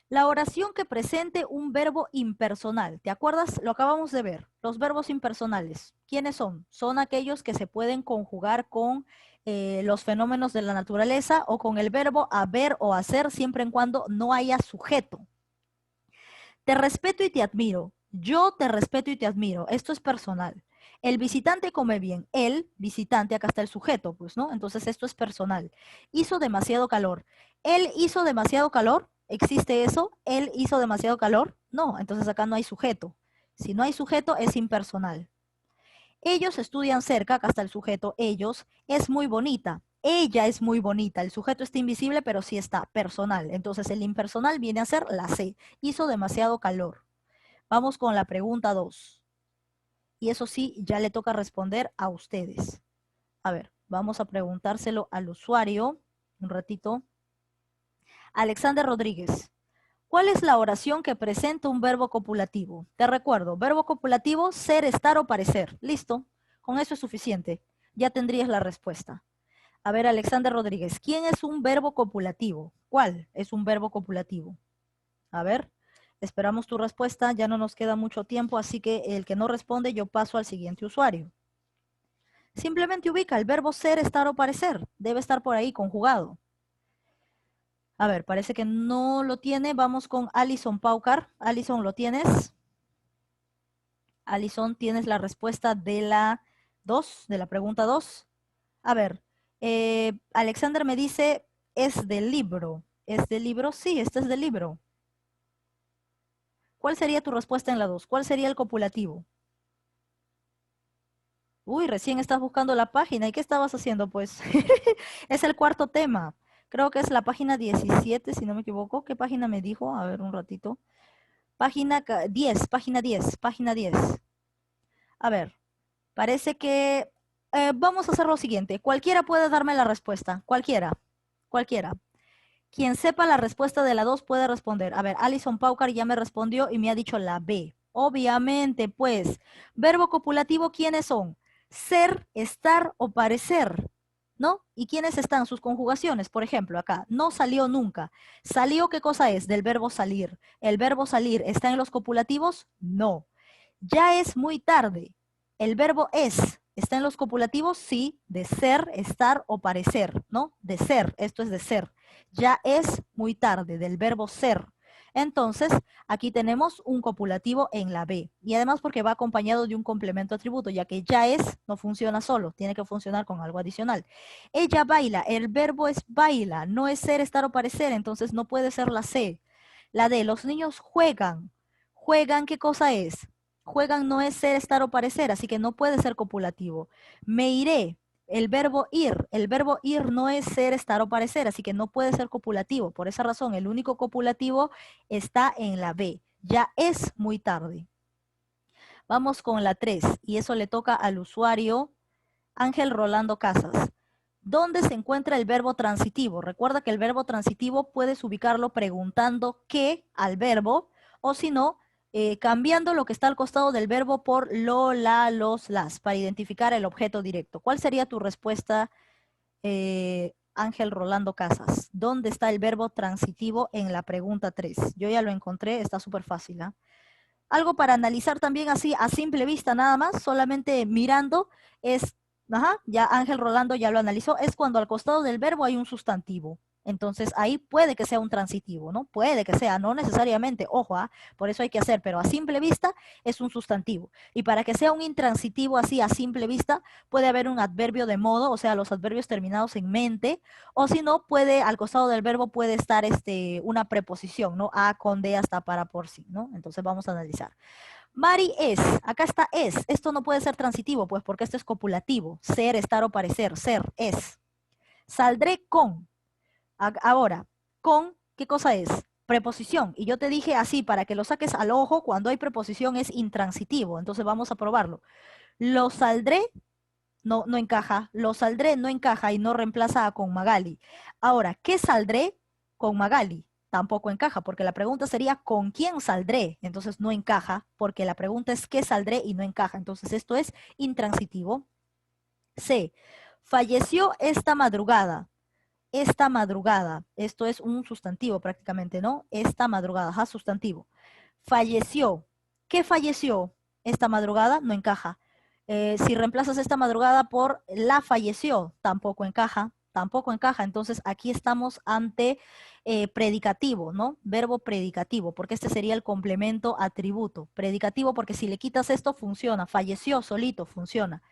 La oración que presente un verbo impersonal. ¿Te acuerdas? Lo acabamos de ver. Los verbos impersonales. ¿Quiénes son? Son aquellos que se pueden conjugar con los fenómenos de la naturaleza o con el verbo haber o hacer siempre en cuando no haya sujeto. Te respeto y te admiro. Yo te respeto y te admiro. Esto es personal. El visitante come bien. El visitante, acá está el sujeto, pues, ¿no? Entonces esto es personal. Hizo demasiado calor. Él hizo demasiado calor. ¿Existe eso? Él hizo demasiado calor. No, entonces acá no hay sujeto. Si no hay sujeto, es impersonal. Ellos estudian cerca, acá está el sujeto, ellos, es muy bonita. Ella es muy bonita. El sujeto está invisible, pero sí está personal. Entonces el impersonal viene a ser la C. Hizo demasiado calor. Vamos con la pregunta 2. Y eso sí, ya le toca responder a ustedes. A ver, vamos a preguntárselo al usuario. Un ratito. Alexander Rodríguez. ¿Cuál es la oración que presenta un verbo copulativo? Te recuerdo, verbo copulativo, ser, estar o parecer. Listo, con eso es suficiente. Ya tendrías la respuesta. A ver, Alexander Rodríguez, ¿quién es un verbo copulativo? ¿Cuál es un verbo copulativo? A ver, esperamos tu respuesta, ya no nos queda mucho tiempo, así que el que no responde yo paso al siguiente usuario. Simplemente ubica el verbo ser, estar o parecer. Debe estar por ahí conjugado. A ver, parece que no lo tiene. Vamos con Alison Paucar. Alison, ¿lo tienes? Alison, ¿tienes la respuesta de la 2, de la pregunta 2? A ver, Alexander me dice, es del libro. ¿Es del libro? Sí, este es del libro. ¿Cuál sería tu respuesta en la 2? ¿Cuál sería el copulativo? Uy, recién estás buscando la página. ¿Y qué estabas haciendo, pues? Es el cuarto tema. Creo que es la página 17, si no me equivoco. ¿Qué página me dijo? A ver, un ratito. Página 10, página 10, página 10. A ver, parece que vamos a hacer lo siguiente. Cualquiera puede darme la respuesta. Cualquiera. Cualquiera. Quien sepa la respuesta de la 2 puede responder. A ver, Alison Paucar ya me respondió y me ha dicho la B. Obviamente, pues, verbo copulativo, ¿quiénes son? Ser, estar o parecer, ¿no? ¿Y quiénes están? Sus conjugaciones, por ejemplo, acá, no salió nunca. ¿Salió qué cosa es? Del verbo salir. ¿El verbo salir está en los copulativos? No. Ya es muy tarde. El verbo es. ¿Está en los copulativos? Sí, de ser, estar o parecer, ¿no? De ser, esto es de ser. Ya es muy tarde, del verbo ser. Entonces, aquí tenemos un copulativo en la B. Y además porque va acompañado de un complemento atributo, ya que ya es, no funciona solo, tiene que funcionar con algo adicional. Ella baila, el verbo es baila, no es ser, estar o parecer, entonces no puede ser la C. La D, los niños juegan. ¿Juegan qué cosa es? Juegan no es ser, estar o parecer, así que no puede ser copulativo. Me iré, el verbo ir no es ser, estar o parecer, así que no puede ser copulativo. Por esa razón, el único copulativo está en la B. Ya es muy tarde. Vamos con la 3, y eso le toca al usuario Ángel Rolando Casas. ¿Dónde se encuentra el verbo transitivo? Recuerda que el verbo transitivo puedes ubicarlo preguntando qué al verbo, o si no, cambiando lo que está al costado del verbo por lo, la, los, las, para identificar el objeto directo. ¿Cuál sería tu respuesta, Ángel Rolando Casas? ¿Dónde está el verbo transitivo en la pregunta 3? Yo ya lo encontré, está súper fácil, ¿eh? Algo para analizar también así a simple vista nada más, solamente mirando, es, ajá, ya Ángel Rolando ya lo analizó, es cuando al costado del verbo hay un sustantivo. Entonces ahí puede que sea un transitivo, ¿no? Puede que sea, no necesariamente, ojo, por eso hay que hacer, pero a simple vista es un sustantivo. Y para que sea un intransitivo así a simple vista, puede haber un adverbio de modo, o sea, los adverbios terminados en mente, o si no, puede, al costado del verbo puede estar una preposición, ¿no? A con de hasta para por sí, ¿no? Entonces vamos a analizar. Mari es, acá está es, esto no puede ser transitivo, pues porque esto es copulativo, ser, estar o parecer, ser, es. Saldré con. Ahora, con, ¿qué cosa es? Preposición. Y yo te dije así, para que lo saques al ojo, cuando hay preposición es intransitivo. Entonces vamos a probarlo. Lo saldré, no, no encaja. Lo saldré no encaja y no reemplaza a con Magali. Ahora, ¿qué saldré con Magali? Tampoco encaja, porque la pregunta sería ¿con quién saldré? Entonces no encaja, porque la pregunta es ¿qué saldré? Y no encaja. Entonces esto es intransitivo. C. Falleció esta madrugada. Esta madrugada. Esto es un sustantivo prácticamente, ¿no? Esta madrugada, ajá, sustantivo. Falleció. ¿Qué falleció esta madrugada? No encaja. Si reemplazas esta madrugada por la falleció, tampoco encaja. Tampoco encaja. Entonces aquí estamos ante predicativo, ¿no? Verbo predicativo, porque este sería el complemento atributo. Predicativo porque si le quitas esto funciona. Falleció solito, funciona.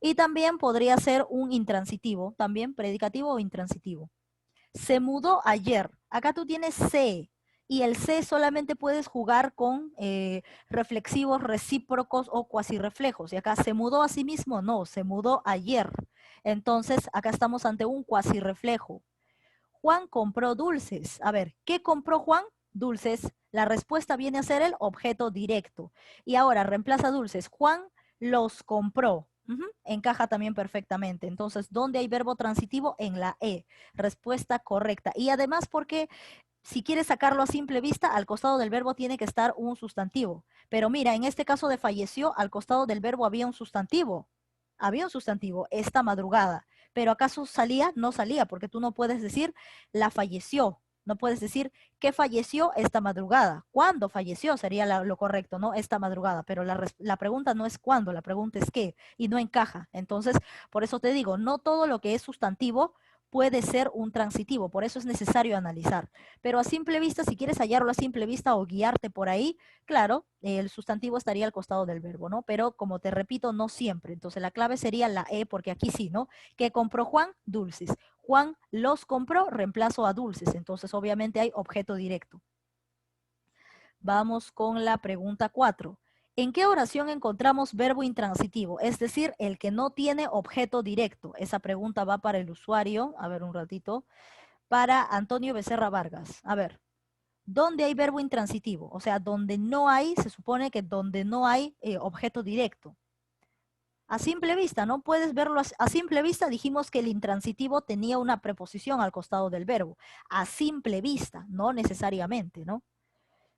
Y también podría ser un intransitivo, también predicativo o intransitivo. Se mudó ayer. Acá tú tienes se. Y el se solamente puedes jugar con reflexivos, recíprocos o cuasirreflejos. Y acá se mudó a sí mismo, no, se mudó ayer. Entonces, acá estamos ante un cuasirreflejo. Juan compró dulces. A ver, ¿qué compró Juan? Dulces. La respuesta viene a ser el objeto directo. Y ahora reemplaza dulces. Juan los compró. Encaja también perfectamente. Entonces, ¿dónde hay verbo transitivo? En la E. Respuesta correcta. Y además porque si quieres sacarlo a simple vista, al costado del verbo tiene que estar un sustantivo. Pero mira, en este caso de falleció, al costado del verbo había un sustantivo. Había un sustantivo, esta madrugada. Pero ¿acaso salía? No salía, porque tú no puedes decir la falleció. No puedes decir que falleció esta madrugada. ¿Cuándo falleció? Sería lo correcto, ¿no? Esta madrugada. Pero la pregunta no es cuándo, la pregunta es qué. Y no encaja. Entonces, por eso te digo, no todo lo que es sustantivo puede ser un transitivo. Por eso es necesario analizar. Pero a simple vista, si quieres hallarlo a simple vista o guiarte por ahí, claro, el sustantivo estaría al costado del verbo, ¿no? Pero como te repito, no siempre. Entonces la clave sería la E, porque aquí sí, ¿no? ¿Qué compró Juan? Dulces. Juan los compró, reemplazo a dulces. Entonces obviamente hay objeto directo. Vamos con la pregunta 4. ¿En qué oración encontramos verbo intransitivo? Es decir, el que no tiene objeto directo. Esa pregunta va para el usuario. A ver un ratito. Para Antonio Becerra Vargas. A ver. ¿Dónde hay verbo intransitivo? O sea, donde no hay, se supone que donde no hay objeto directo. A simple vista, ¿no? Puedes verlo a simple vista, dijimos que el intransitivo tenía una preposición al costado del verbo. A simple vista, no necesariamente, ¿no?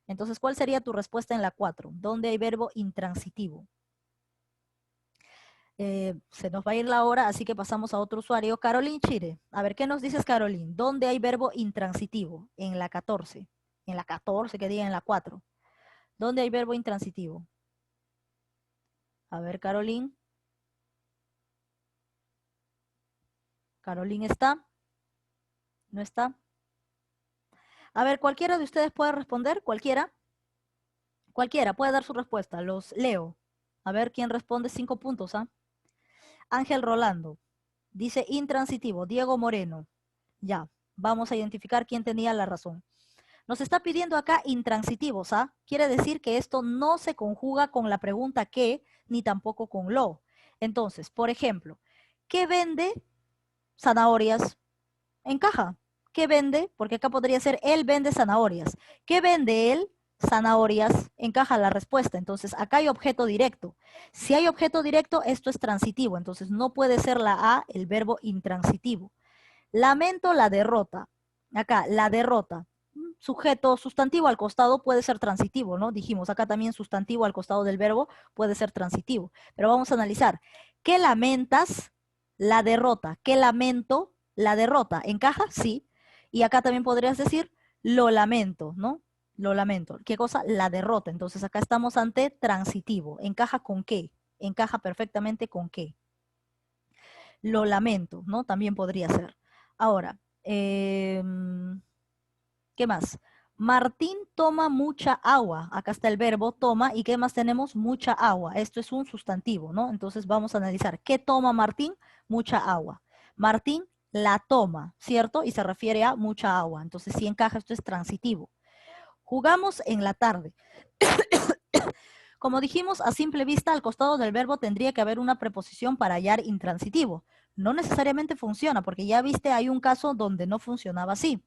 Entonces, ¿cuál sería tu respuesta en la 4? ¿Dónde hay verbo intransitivo? Se nos va a ir la hora, así que pasamos a otro usuario. Caroline Chire. A ver, ¿qué nos dices, Caroline? ¿Dónde hay verbo intransitivo? En la 14. En la 14, que diga en la 4. ¿Dónde hay verbo intransitivo? A ver, Caroline. ¿Caroline está? ¿No está? A ver, ¿cualquiera de ustedes puede responder? ¿Cualquiera? Cualquiera puede dar su respuesta. Los leo. A ver quién responde 5 puntos, ¿ah? Ángel Rolando. Dice intransitivo. Diego Moreno. Ya. Vamos a identificar quién tenía la razón. Nos está pidiendo acá intransitivos, ¿ah? Quiere decir que esto no se conjuga con la pregunta qué, ni tampoco con lo. Entonces, por ejemplo, ¿qué vende zanahorias? Encaja. ¿Qué vende? Porque acá podría ser él vende zanahorias. ¿Qué vende él? Zanahorias. Encaja la respuesta. Entonces, acá hay objeto directo. Si hay objeto directo, esto es transitivo. Entonces, no puede ser la A el verbo intransitivo. Lamento la derrota. Acá, la derrota. Sujeto, sustantivo al costado puede ser transitivo, ¿no? Dijimos, acá también sustantivo al costado del verbo puede ser transitivo. Pero vamos a analizar. ¿Qué lamentas? La derrota. ¿Qué lamento? La derrota. ¿Encaja? Sí. Y acá también podrías decir, lo lamento, ¿no? Lo lamento. ¿Qué cosa? La derrota. Entonces acá estamos ante transitivo. ¿Encaja con qué? Encaja perfectamente con qué. Lo lamento, ¿no? También podría ser. Ahora, ¿qué más? Martín toma mucha agua. Acá está el verbo toma. ¿Y qué más tenemos? Mucha agua. Esto es un sustantivo, ¿no? Entonces vamos a analizar. ¿Qué toma Martín? Mucha agua. Martín la toma, ¿cierto? Y se refiere a mucha agua. Entonces si encaja, esto es transitivo. Jugamos en la tarde. Como dijimos, a simple vista, al costado del verbo tendría que haber una preposición para hallar intransitivo. No necesariamente funciona, porque ya viste, hay un caso donde no funcionaba así.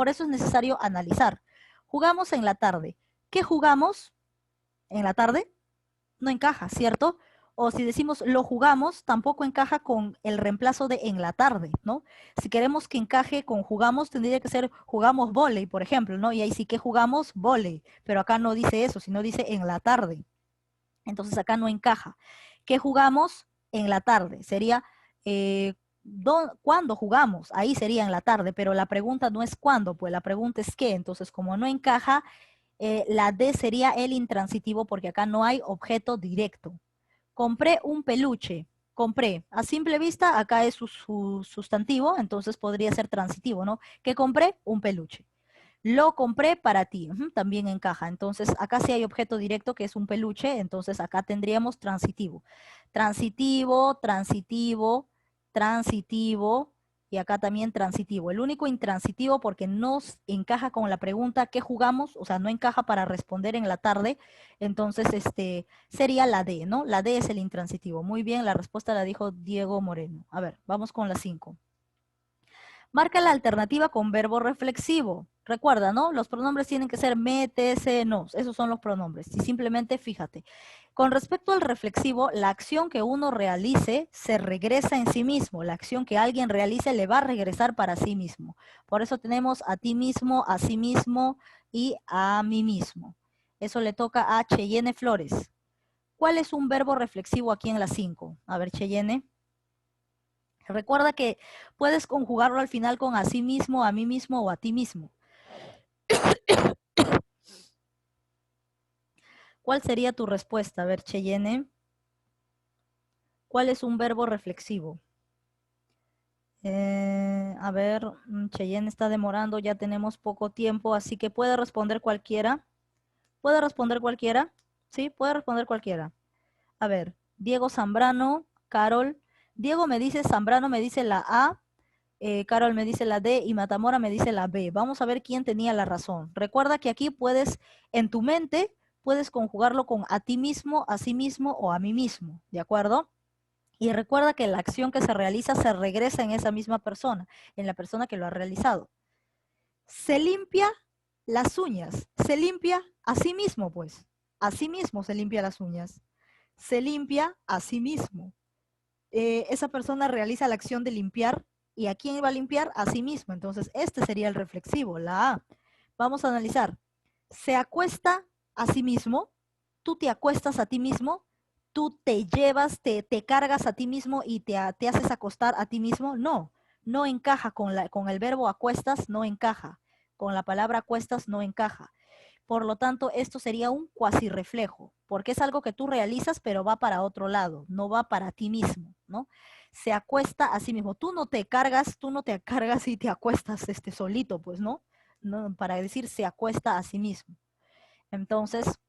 Por eso es necesario analizar. Jugamos en la tarde. ¿Qué jugamos en la tarde? No encaja, ¿cierto? O si decimos lo jugamos, tampoco encaja con el reemplazo de en la tarde, ¿no? Si queremos que encaje con jugamos, tendría que ser jugamos vóley, por ejemplo, ¿no? Y ahí sí que jugamos vóley, pero acá no dice eso, sino dice en la tarde. Entonces acá no encaja. ¿Qué jugamos en la tarde? Sería, ¿cuándo jugamos? Ahí sería en la tarde, pero la pregunta no es cuándo, pues la pregunta es qué. Entonces, como no encaja, la D sería el intransitivo porque acá no hay objeto directo. Compré un peluche. Compré. A simple vista, acá es su sustantivo, entonces podría ser transitivo, ¿no? ¿Qué compré? Un peluche. Lo compré para ti. También encaja. Entonces, acá sí hay objeto directo que es un peluche, entonces acá tendríamos transitivo. Transitivo, transitivo, transitivo y acá también transitivo. El único intransitivo porque no encaja con la pregunta ¿qué jugamos? O sea, no encaja para responder en la tarde. Entonces, sería la D, ¿no? La D es el intransitivo. Muy bien, la respuesta la dijo Diego Moreno. A ver, vamos con la 5. Marca la alternativa con verbo reflexivo. Recuerda, ¿no? Los pronombres tienen que ser me, te, se, nos. Esos son los pronombres. Y simplemente fíjate. Con respecto al reflexivo, la acción que uno realice se regresa en sí mismo. La acción que alguien realice le va a regresar para sí mismo. Por eso tenemos a ti mismo, a sí mismo y a mí mismo. Eso le toca a Cheyenne Flores. ¿Cuál es un verbo reflexivo aquí en la 5? A ver, Cheyenne. Recuerda que puedes conjugarlo al final con a sí mismo, a mí mismo o a ti mismo. ¿Cuál sería tu respuesta? A ver, Cheyenne. ¿Cuál es un verbo reflexivo? A ver, Cheyenne está demorando, ya tenemos poco tiempo, así que puede responder cualquiera. ¿Puede responder cualquiera? Sí, puede responder cualquiera. A ver, Diego Zambrano, Carol. Diego me dice, Zambrano me dice la A, Carol me dice la D y Matamora me dice la B. Vamos a ver quién tenía la razón. Recuerda que aquí puedes, en tu mente, puedes conjugarlo con a ti mismo, a sí mismo o a mí mismo, ¿de acuerdo? Y recuerda que la acción que se realiza se regresa en esa misma persona, en la persona que lo ha realizado. Se limpia las uñas, se limpia a sí mismo, pues. A sí mismo se limpia las uñas. Se limpia a sí mismo. Esa persona realiza la acción de limpiar. ¿Y a quién va a limpiar? A sí mismo. Entonces, este sería el reflexivo, la A. Vamos a analizar. Se acuesta a sí mismo. Tú te acuestas a ti mismo. Tú te llevas, te cargas a ti mismo y te haces acostar a ti mismo. No, no encaja con el verbo acuestas, no encaja. Con la palabra acuestas no encaja. Por lo tanto, esto sería un cuasi reflejo, porque es algo que tú realizas, pero va para otro lado, no va para ti mismo, ¿no? Se acuesta a sí mismo. Tú no te cargas y te acuestas solito, pues, ¿no? No, para decir se acuesta a sí mismo. Entonces,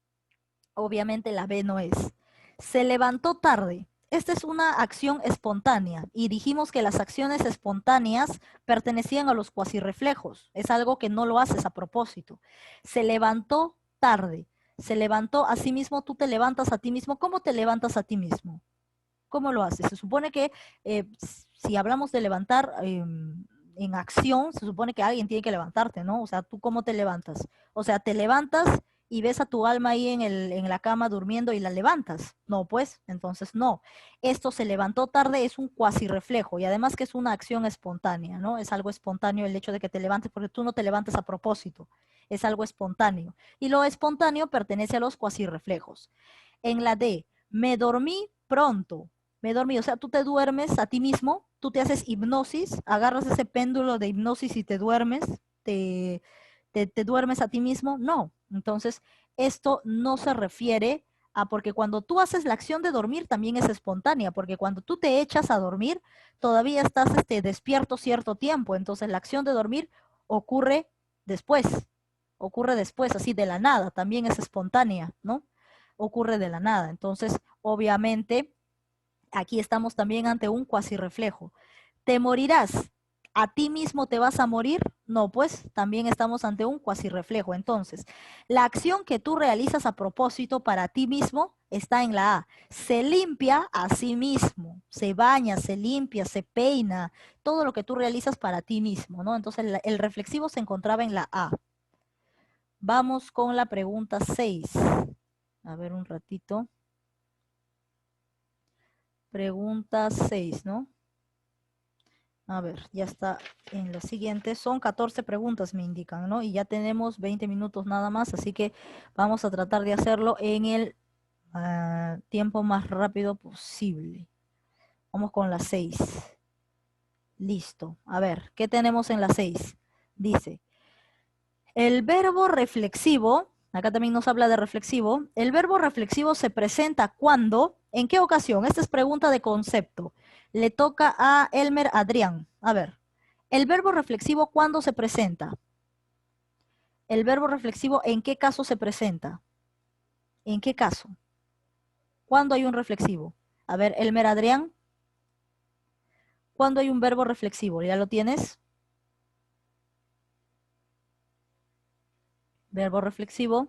obviamente la B no es. Se levantó tarde. Esta es una acción espontánea y dijimos que las acciones espontáneas pertenecían a los cuasirreflejos. Es algo que no lo haces a propósito. Se levantó tarde. Se levantó a sí mismo, tú te levantas a ti mismo. ¿Cómo te levantas a ti mismo? ¿Cómo lo haces? Se supone que si hablamos de levantar en acción, se supone que alguien tiene que levantarte, ¿no? O sea, ¿tú cómo te levantas? O sea, te levantas y ves a tu alma ahí en la cama durmiendo y la levantas. No, pues, entonces no. Esto se levantó tarde es un cuasi reflejo y además que es una acción espontánea, ¿no? Es algo espontáneo el hecho de que te levantes porque tú no te levantas a propósito. Es algo espontáneo. Y lo espontáneo pertenece a los cuasi reflejos. En la D, me dormí pronto. Me dormí, o sea, tú te duermes a ti mismo, tú te haces hipnosis, agarras ese péndulo de hipnosis y te duermes, te duermes a ti mismo. No, entonces esto no se refiere a porque cuando tú haces la acción de dormir también es espontánea, porque cuando tú te echas a dormir todavía estás despierto cierto tiempo, entonces la acción de dormir ocurre después, así de la nada, también es espontánea, ¿no? Ocurre de la nada, entonces obviamente aquí estamos también ante un cuasi reflejo. ¿Te morirás? ¿A ti mismo te vas a morir? No, pues también estamos ante un cuasi reflejo. Entonces, la acción que tú realizas a propósito para ti mismo está en la A. Se limpia a sí mismo, se baña, se limpia, se peina, todo lo que tú realizas para ti mismo, ¿no? Entonces el reflexivo se encontraba en la A. Vamos con la pregunta 6. A ver un ratito. Pregunta 6, ¿no? A ver, ya está en la siguiente. Son 14 preguntas, me indican, ¿no? Y ya tenemos 20 minutos nada más, así que vamos a tratar de hacerlo en el tiempo más rápido posible. Vamos con la 6. Listo. A ver, ¿qué tenemos en la 6? Dice, el verbo reflexivo, acá también nos habla de reflexivo, el verbo reflexivo se presenta cuando, ¿en qué ocasión? Esta es pregunta de concepto. Le toca a Elmer Adrián. A ver, el verbo reflexivo, ¿cuándo se presenta? El verbo reflexivo, ¿en qué caso se presenta? ¿En qué caso? ¿Cuándo hay un reflexivo? A ver, Elmer Adrián, ¿cuándo hay un verbo reflexivo? ¿Ya lo tienes? Verbo reflexivo.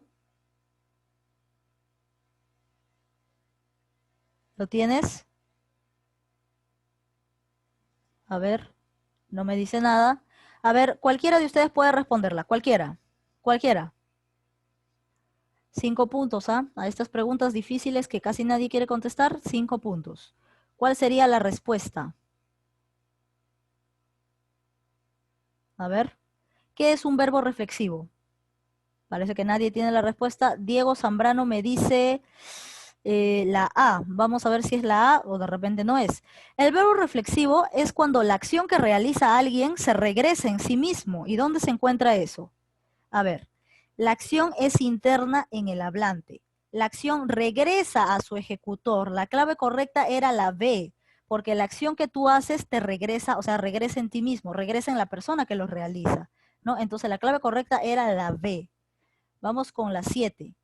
¿Lo tienes? A ver, no me dice nada. A ver, cualquiera de ustedes puede responderla. Cualquiera. Cualquiera. 5 puntos, ¿ah? A estas preguntas difíciles que casi nadie quiere contestar, 5 puntos. ¿Cuál sería la respuesta? A ver, ¿qué es un verbo reflexivo? Parece que nadie tiene la respuesta. Diego Zambrano me dice la A. Vamos a ver si es la A o de repente no es. El verbo reflexivo es cuando la acción que realiza alguien se regresa en sí mismo. ¿Y dónde se encuentra eso? A ver, la acción es interna en el hablante. La acción regresa a su ejecutor. La clave correcta era la B, porque la acción que tú haces te regresa, o sea, regresa en ti mismo, regresa en la persona que lo realiza, ¿no? Entonces la clave correcta era la B. Vamos con la 7.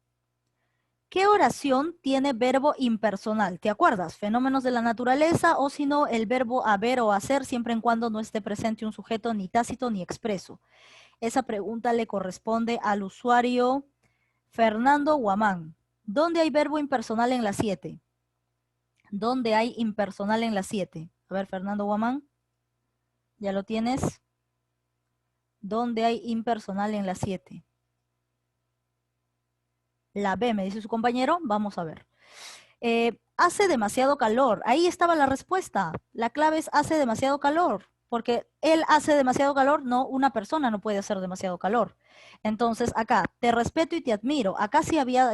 ¿Qué oración tiene verbo impersonal? ¿Te acuerdas? Fenómenos de la naturaleza o si no, el verbo haber o hacer siempre en cuando no esté presente un sujeto ni tácito ni expreso. Esa pregunta le corresponde al usuario Fernando Guamán. ¿Dónde hay verbo impersonal en la 7? ¿Dónde hay impersonal en la 7? A ver, Fernando Guamán, ¿ya lo tienes? ¿Dónde hay impersonal en la 7? La B, me dice su compañero. Vamos a ver. Hace demasiado calor. Ahí estaba la respuesta. La clave es hace demasiado calor. Porque él hace demasiado calor, no, una persona no puede hacer demasiado calor. Entonces, acá, te respeto y te admiro. Acá sí había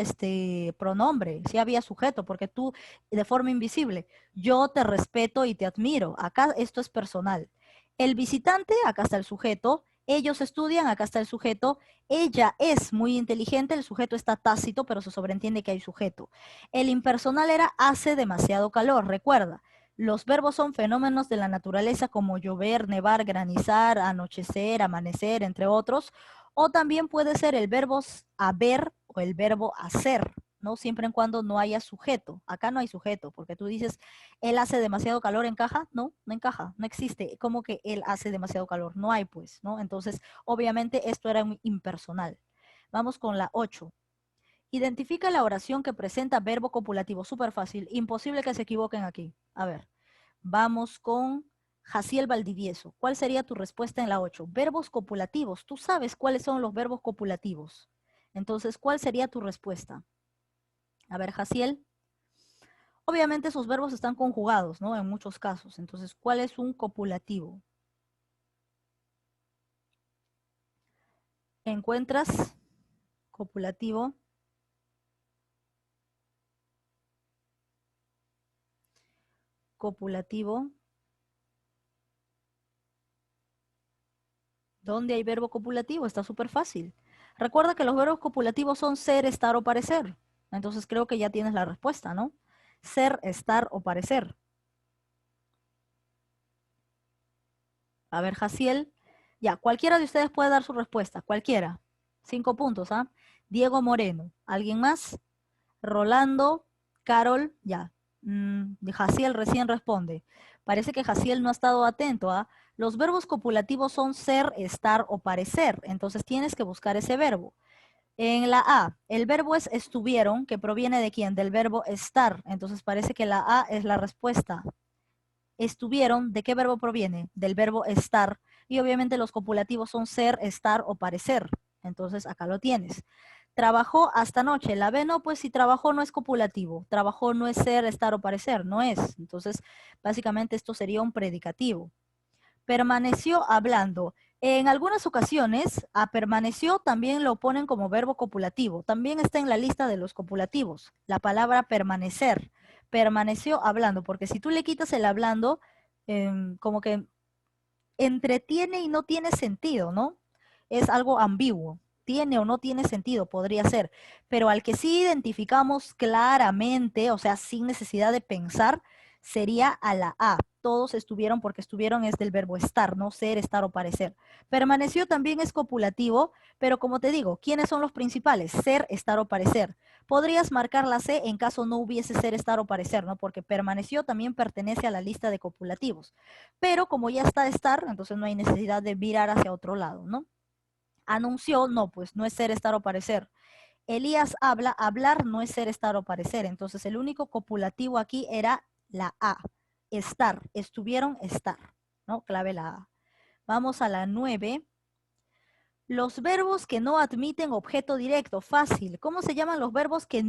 pronombre, sí había sujeto, porque tú, de forma invisible, yo te respeto y te admiro. Acá esto es personal. El visitante, acá está el sujeto. Ellos estudian, acá está el sujeto. Ella es muy inteligente, el sujeto está tácito, pero se sobreentiende que hay sujeto. El impersonal era hace demasiado calor, recuerda. Los verbos son fenómenos de la naturaleza como llover, nevar, granizar, anochecer, amanecer, entre otros. O también puede ser el verbo haber o el verbo hacer, ¿no? Siempre en cuando no haya sujeto. Acá no hay sujeto, porque tú dices, él hace demasiado calor, ¿encaja? No, no encaja, no existe. ¿Cómo que él hace demasiado calor? No hay, pues, ¿no? Entonces, obviamente esto era muy impersonal. Vamos con la 8. Identifica la oración que presenta verbo copulativo. Súper fácil. Imposible que se equivoquen aquí. A ver, vamos con Jaciel Valdivieso. ¿Cuál sería tu respuesta en la 8? Verbos copulativos. Tú sabes cuáles son los verbos copulativos. Entonces, ¿cuál sería tu respuesta? A ver, Jaciel. Obviamente esos verbos están conjugados, ¿no? En muchos casos. Entonces, ¿cuál es un copulativo? ¿Encuentras copulativo? Copulativo. ¿Dónde hay verbo copulativo? Está súper fácil. Recuerda que los verbos copulativos son ser, estar o parecer. Entonces creo que ya tienes la respuesta, ¿no? Ser, estar o parecer. A ver, Jaciel. Ya, cualquiera de ustedes puede dar su respuesta. Cualquiera. 5 puntos, ¿ah? Diego Moreno. ¿Alguien más? Rolando, Carol, ya. Jaciel recién responde. Parece que Jaciel no ha estado atento, ¿ah? Los verbos copulativos son ser, estar o parecer. Entonces tienes que buscar ese verbo. En la A, el verbo es estuvieron, que proviene de quién? Del verbo estar. Entonces parece que la A es la respuesta. Estuvieron, ¿de qué verbo proviene? Del verbo estar. Y obviamente los copulativos son ser, estar o parecer. Entonces acá lo tienes. Trabajó hasta noche. La B no, pues si trabajó no es copulativo. Trabajó no es ser, estar o parecer. No es. Entonces, básicamente esto sería un predicativo. Permaneció hablando. En algunas ocasiones, a permaneció también lo ponen como verbo copulativo. También está en la lista de los copulativos. La palabra permanecer. Permaneció hablando, porque si tú le quitas el hablando, como que entretiene y no tiene sentido, ¿no? Es algo ambiguo. Tiene o no tiene sentido, podría ser. Pero al que sí identificamos claramente, o sea, sin necesidad de pensar, sería a la A. Todos estuvieron porque estuvieron es del verbo estar, no ser, estar o parecer. Permaneció también es copulativo, pero como te digo, ¿quiénes son los principales? Ser, estar o parecer. Podrías marcar la C en caso no hubiese ser, estar o parecer, ¿no? Porque permaneció también pertenece a la lista de copulativos. Pero como ya está estar, entonces no hay necesidad de virar hacia otro lado, ¿no? Anunció, no, pues no es ser, estar o parecer. Elías habla, hablar no es ser, estar o parecer. Entonces el único copulativo aquí era la A, estar, estuvieron, estar, ¿no? Clave la A. Vamos a la 9. Los verbos que no admiten objeto directo, fácil. ¿Cómo se llaman los verbos que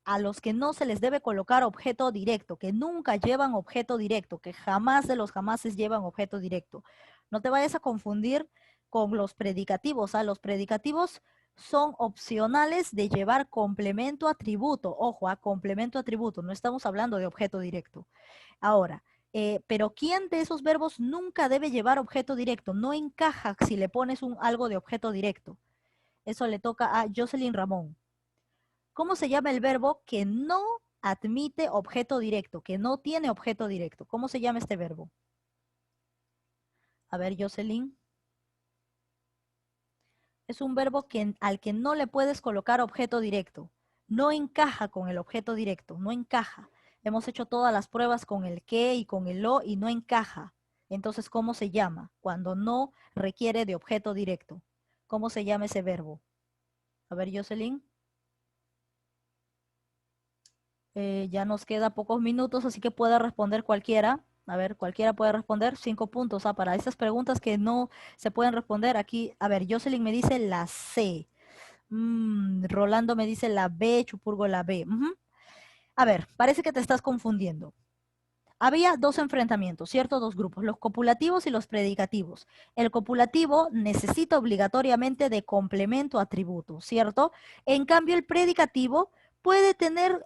a los que no se les debe colocar objeto directo, que nunca llevan objeto directo, que jamás de los jamases llevan objeto directo? No te vayas a confundir con los predicativos. Los predicativos son opcionales de llevar complemento atributo. Ojo, a complemento atributo, no estamos hablando de objeto directo. Ahora, pero ¿quién de esos verbos nunca debe llevar objeto directo? No encaja si le pones algo de objeto directo. Eso le toca a Jocelyn Ramón. ¿Cómo se llama el verbo que no admite objeto directo, que no tiene objeto directo? ¿Cómo se llama este verbo? A ver, Jocelyn. Es un verbo al que no le puedes colocar objeto directo. No encaja con el objeto directo, no encaja. Hemos hecho todas las pruebas con el que y con el lo y no encaja. Entonces, ¿cómo se llama? Cuando no requiere de objeto directo. ¿Cómo se llama ese verbo? A ver, Jocelyn. Ya nos queda pocos minutos, así que puede responder cualquiera. A ver, cualquiera puede responder. 5 puntos. Para esas preguntas que no se pueden responder, aquí, a ver, Jocelyn me dice la C. Rolando me dice la B, Chupurgo la B. A ver, parece que te estás confundiendo. Había dos enfrentamientos, ¿cierto? Dos grupos, los copulativos y los predicativos. El copulativo necesita obligatoriamente de complemento atributo, ¿cierto? En cambio, el predicativo puede tener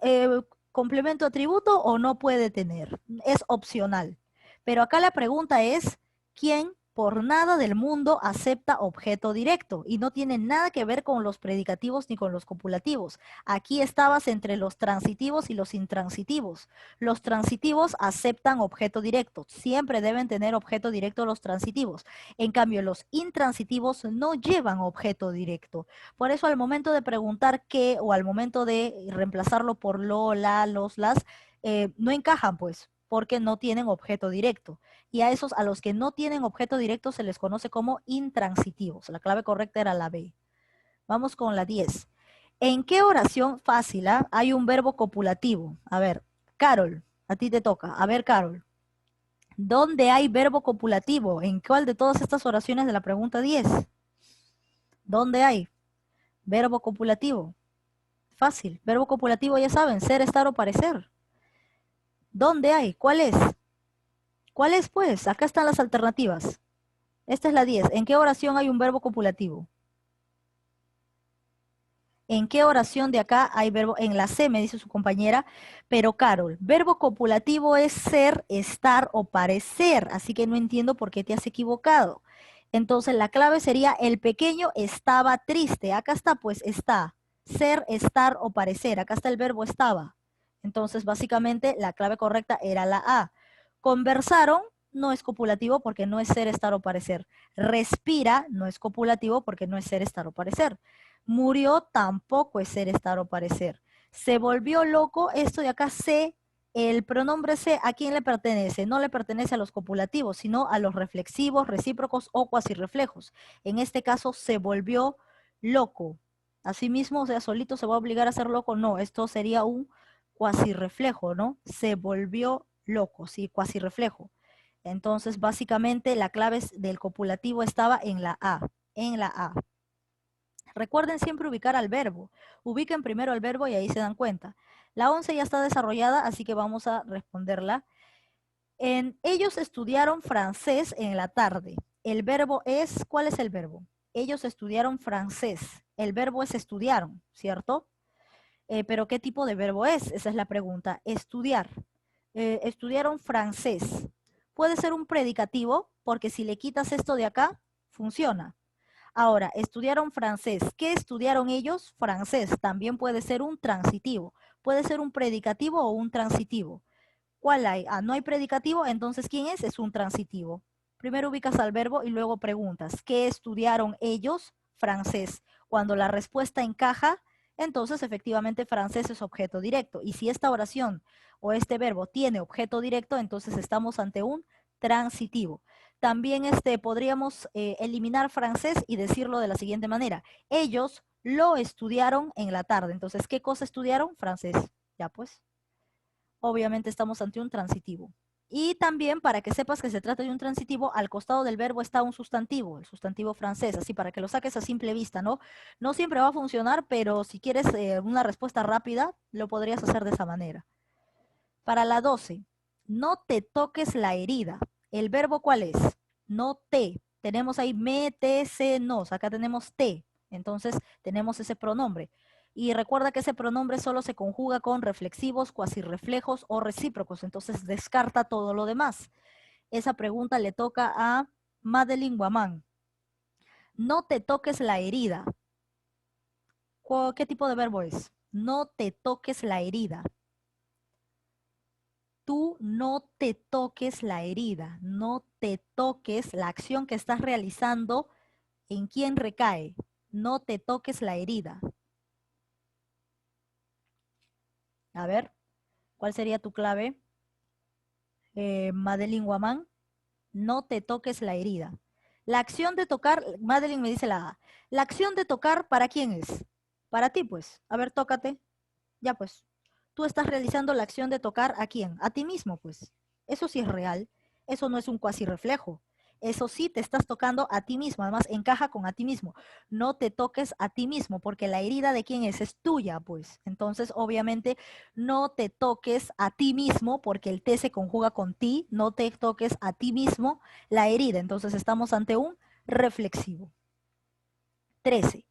complemento atributo o no puede tener. Es opcional. Pero acá la pregunta es, ¿quién por nada del mundo acepta objeto directo? Y no tiene nada que ver con los predicativos ni con los copulativos. Aquí estabas entre los transitivos y los intransitivos. Los transitivos aceptan objeto directo. Siempre deben tener objeto directo los transitivos. En cambio, los intransitivos no llevan objeto directo. Por eso al momento de preguntar qué o al momento de reemplazarlo por lo, la, los, las, no encajan pues, porque no tienen objeto directo. Y a esos, a los que no tienen objeto directo, se les conoce como intransitivos. La clave correcta era la B. Vamos con la 10. ¿En qué oración fácil hay un verbo copulativo? A ver, Carol, a ti te toca. A ver, Carol, ¿dónde hay verbo copulativo? ¿En cuál de todas estas oraciones de la pregunta 10? ¿Dónde hay verbo copulativo? Fácil. Verbo copulativo, ya saben, ser, estar o parecer. ¿Dónde hay? ¿Cuál es? ¿Cuál es, pues? Acá están las alternativas. Esta es la 10. ¿En qué oración hay un verbo copulativo? ¿En qué oración de acá hay verbo? En la C, me dice su compañera. Pero, Carol, verbo copulativo es ser, estar o parecer. Así que no entiendo por qué te has equivocado. Entonces, la clave sería el pequeño estaba triste. Acá está, pues, está. Ser, estar o parecer. Acá está el verbo estaba. Entonces, básicamente, la clave correcta era la A. Conversaron no es copulativo porque no es ser, estar o parecer. Respira no es copulativo porque no es ser, estar o parecer. Murió tampoco es ser, estar o parecer. Se volvió loco, esto de acá se, el pronombre se, ¿a quién le pertenece? No le pertenece a los copulativos, sino a los reflexivos, recíprocos o cuasirreflejos. En este caso, se volvió loco. Asimismo, o sea, solito se va a obligar a ser loco. No, esto sería un cuasirreflejo, ¿no? Se volvió loco, sí, cuasirreflejo. Entonces, básicamente, la clave del copulativo estaba en la A, en la A. Recuerden siempre ubicar al verbo. Ubiquen primero el verbo y ahí se dan cuenta. La 11 ya está desarrollada, así que vamos a responderla. Ellos estudiaron francés en la tarde. El verbo es, ¿cuál es el verbo? Ellos estudiaron francés. El verbo es estudiaron, ¿cierto? Pero ¿qué tipo de verbo es? Esa es la pregunta. Estudiar. Estudiaron francés. Puede ser un predicativo, porque si le quitas esto de acá, funciona. Ahora, estudiaron francés. ¿Qué estudiaron ellos? Francés. También puede ser un transitivo. Puede ser un predicativo o un transitivo. ¿Cuál hay? Ah, no hay predicativo, entonces ¿quién es? Es un transitivo. Primero ubicas al verbo y luego preguntas, ¿qué estudiaron ellos? Francés. Cuando la respuesta encaja, entonces efectivamente francés es objeto directo. Y si esta oración o este verbo tiene objeto directo, entonces estamos ante un transitivo. También podríamos eliminar francés y decirlo de la siguiente manera. Ellos lo estudiaron en la tarde. Entonces, ¿qué cosa estudiaron? Francés. Ya pues. Obviamente estamos ante un transitivo. Y también para que sepas que se trata de un transitivo, al costado del verbo está un sustantivo, el sustantivo francés, así para que lo saques a simple vista, ¿no? No siempre va a funcionar, pero si quieres una respuesta rápida, lo podrías hacer de esa manera. Para la 12, no te toques la herida. ¿El verbo cuál es? No te. Tenemos ahí me, te, se, nos. Acá tenemos te. Entonces tenemos ese pronombre. Y recuerda que ese pronombre solo se conjuga con reflexivos, cuasirreflejos o recíprocos. Entonces descarta todo lo demás. Esa pregunta le toca a Madeline Guamán. No te toques la herida. ¿Qué tipo de verbo es? No te toques la herida. Tú no te toques la herida, no te toques la acción que estás realizando, ¿en quién recae? No te toques la herida. A ver, ¿cuál sería tu clave? Madeline Guamán, no te toques la herida. La acción de tocar, Madeline me dice la A. La acción de tocar, ¿para quién es? Para ti, pues. A ver, tócate. Ya, pues. Tú estás realizando la acción de tocar ¿a quién? A ti mismo, pues. Eso sí es real. Eso no es un cuasi reflejo. Eso sí te estás tocando a ti mismo. Además, encaja con a ti mismo. No te toques a ti mismo, porque la herida de quién es tuya, pues. Entonces, obviamente, no te toques a ti mismo, porque el te se conjuga con ti. No te toques a ti mismo la herida. Entonces, estamos ante un reflexivo. 13.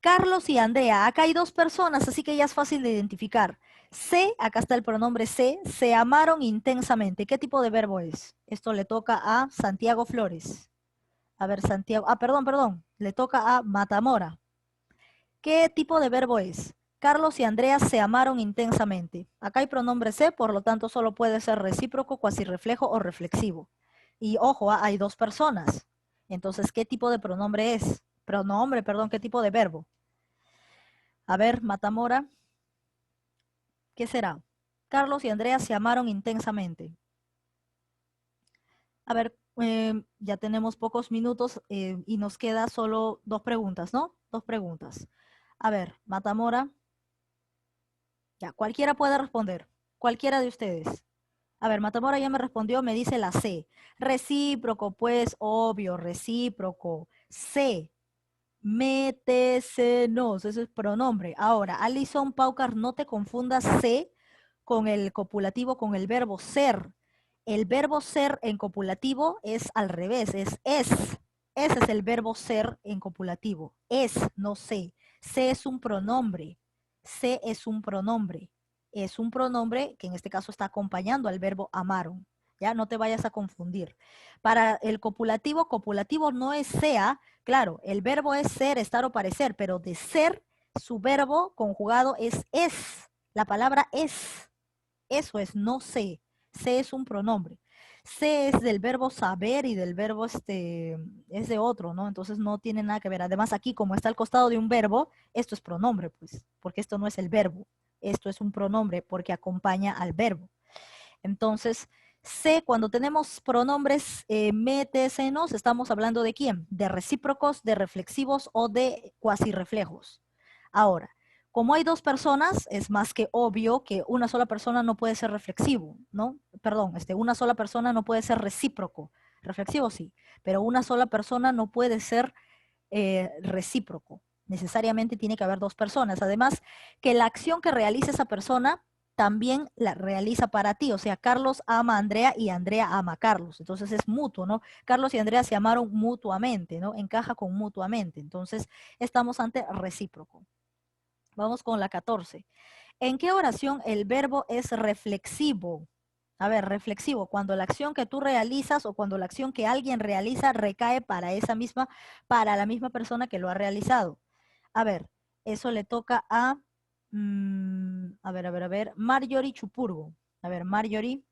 Carlos y Andrea, acá hay dos personas, así que ya es fácil de identificar. Acá está el pronombre se amaron intensamente. ¿Qué tipo de verbo es? Esto le toca a Santiago Flores. A ver, Santiago, perdón, le toca a Matamora. ¿Qué tipo de verbo es? Carlos y Andrea se amaron intensamente. Acá hay pronombre se, por lo tanto solo puede ser recíproco, cuasirreflejo o reflexivo. Y ojo, hay dos personas. Entonces, ¿qué tipo de pronombre es? Pronombre, perdón, ¿qué tipo de verbo? A ver, Matamora, ¿qué será? Carlos y Andrea se amaron intensamente. A ver, ya tenemos pocos minutos y nos queda solo dos preguntas, ¿no? Dos preguntas. A ver, Matamora, ya, cualquiera puede responder, cualquiera de ustedes. A ver, Matamora ya me respondió, me dice la C. Recíproco, pues, obvio, recíproco. C. Métesenos, eso es pronombre. Ahora, Alison Paucar, no te confundas C con el copulativo, con el verbo ser. El verbo ser en copulativo es al revés, es. Ese es el verbo ser en copulativo. Es, no sé. Se es un pronombre. Se es un pronombre. Es un pronombre que en este caso está acompañando al verbo amaron. Ya no te vayas a confundir. Para el copulativo, copulativo no es sea. Claro, el verbo es ser, estar o parecer, pero de ser, su verbo conjugado es. La palabra es. Eso es, no sé. Sé es un pronombre. Sé es del verbo saber y del verbo es de otro, ¿no? Entonces no tiene nada que ver. Además, aquí, como está al costado de un verbo, esto es pronombre, pues, porque esto no es el verbo. Esto es un pronombre porque acompaña al verbo. Entonces, C, cuando tenemos pronombres me, te, se, nos, estamos hablando de quién, de recíprocos, de reflexivos o de cuasirreflejos. Ahora, como hay dos personas, es más que obvio que una sola persona no puede ser reflexivo, ¿no? Perdón, una sola persona no puede ser recíproco. Reflexivo sí, pero una sola persona no puede ser recíproco. Necesariamente tiene que haber dos personas. Además, que la acción que realiza esa persona también la realiza para ti. O sea, Carlos ama a Andrea y Andrea ama a Carlos. Entonces es mutuo, ¿no? Carlos y Andrea se amaron mutuamente, ¿no? Encaja con mutuamente. Entonces estamos ante recíproco. Vamos con la 14. ¿En qué oración el verbo es reflexivo? A ver, reflexivo, cuando la acción que tú realizas o cuando la acción que alguien realiza recae para la misma persona que lo ha realizado. A ver, eso le toca a, a ver, Marjorie Chupurgo. A ver, Marjorie,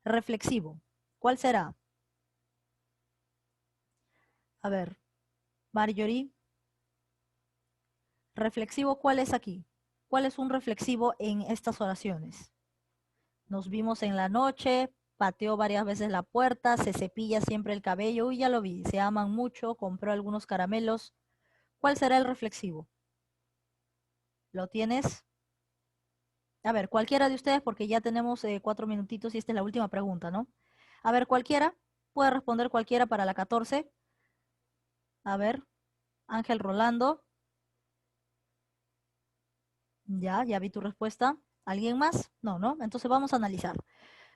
reflexivo. ¿Cuál será? A ver, Marjorie, reflexivo, ¿cuál es aquí? ¿Cuál es un reflexivo en estas oraciones? Nos vimos en la noche, pateó varias veces la puerta, se cepilla siempre el cabello. Uy, ya lo vi, se aman mucho, compró algunos caramelos. ¿Cuál será el reflexivo? ¿Lo tienes? A ver, cualquiera de ustedes, porque ya tenemos 4 minutitos y esta es la última pregunta, ¿no? A ver, cualquiera, puede responder cualquiera para la 14. A ver, Ángel Rolando. Ya vi tu respuesta. ¿Alguien más? No, ¿no? Entonces vamos a analizar.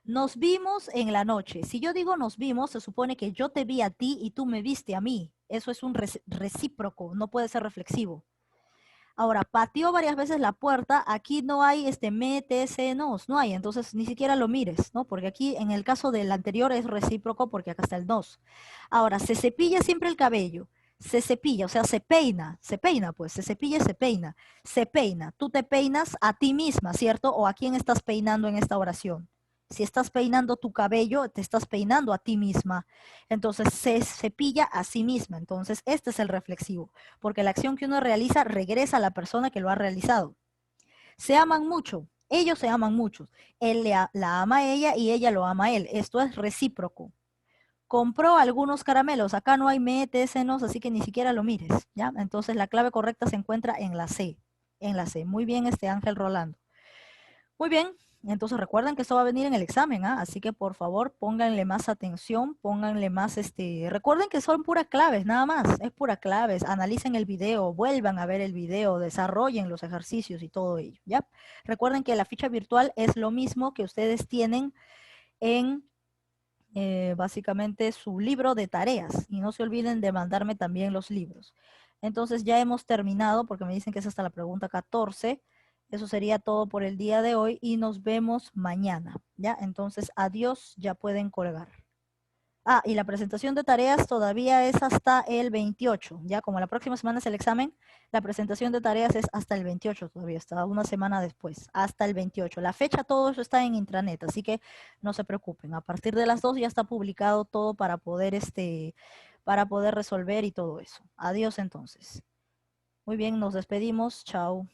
Nos vimos en la noche. Si yo digo nos vimos, se supone que yo te vi a ti y tú me viste a mí. Eso es un recíproco, no puede ser reflexivo. Ahora, pateó varias veces la puerta, aquí no hay me, te, se, nos, no hay, entonces ni siquiera lo mires, ¿no? Porque aquí en el caso del anterior es recíproco porque acá está el nos. Ahora, se cepilla siempre el cabello, se cepilla, o sea, se peina pues, se cepilla y se peina, tú te peinas a ti misma, ¿cierto? ¿O a quién estás peinando en esta oración? Si estás peinando tu cabello, te estás peinando a ti misma. Entonces, se cepilla a sí misma. Entonces, este es el reflexivo porque la acción que uno realiza regresa a la persona que lo ha realizado. Se aman mucho, ellos se aman mucho. Él la ama a ella y ella lo ama a él. Esto es recíproco. Compró algunos caramelos, acá no hay metesenos, así que ni siquiera lo mires, ¿ya? Entonces la clave correcta se encuentra en la C, en la C. Muy bien, Ángel Rolando. Muy bien, entonces recuerden que esto va a venir en el examen, ¿ah? Así que por favor pónganle más atención, pónganle más, recuerden que son puras claves, nada más, es pura claves, analicen el video, vuelvan a ver el video, desarrollen los ejercicios y todo ello, ¿ya? Recuerden que la ficha virtual es lo mismo que ustedes tienen en básicamente su libro de tareas y no se olviden de mandarme también los libros. Entonces ya hemos terminado porque me dicen que es hasta la pregunta 14. Eso sería todo por el día de hoy y nos vemos mañana, ¿ya? Entonces, adiós, ya pueden colgar. Ah, y la presentación de tareas todavía es hasta el 28, ya como la próxima semana es el examen, la presentación de tareas es hasta el 28 todavía, hasta una semana después, hasta el 28. La fecha, todo eso está en intranet, así que no se preocupen. A partir de las 2 ya está publicado todo para poder resolver y todo eso. Adiós entonces. Muy bien, nos despedimos. Chao.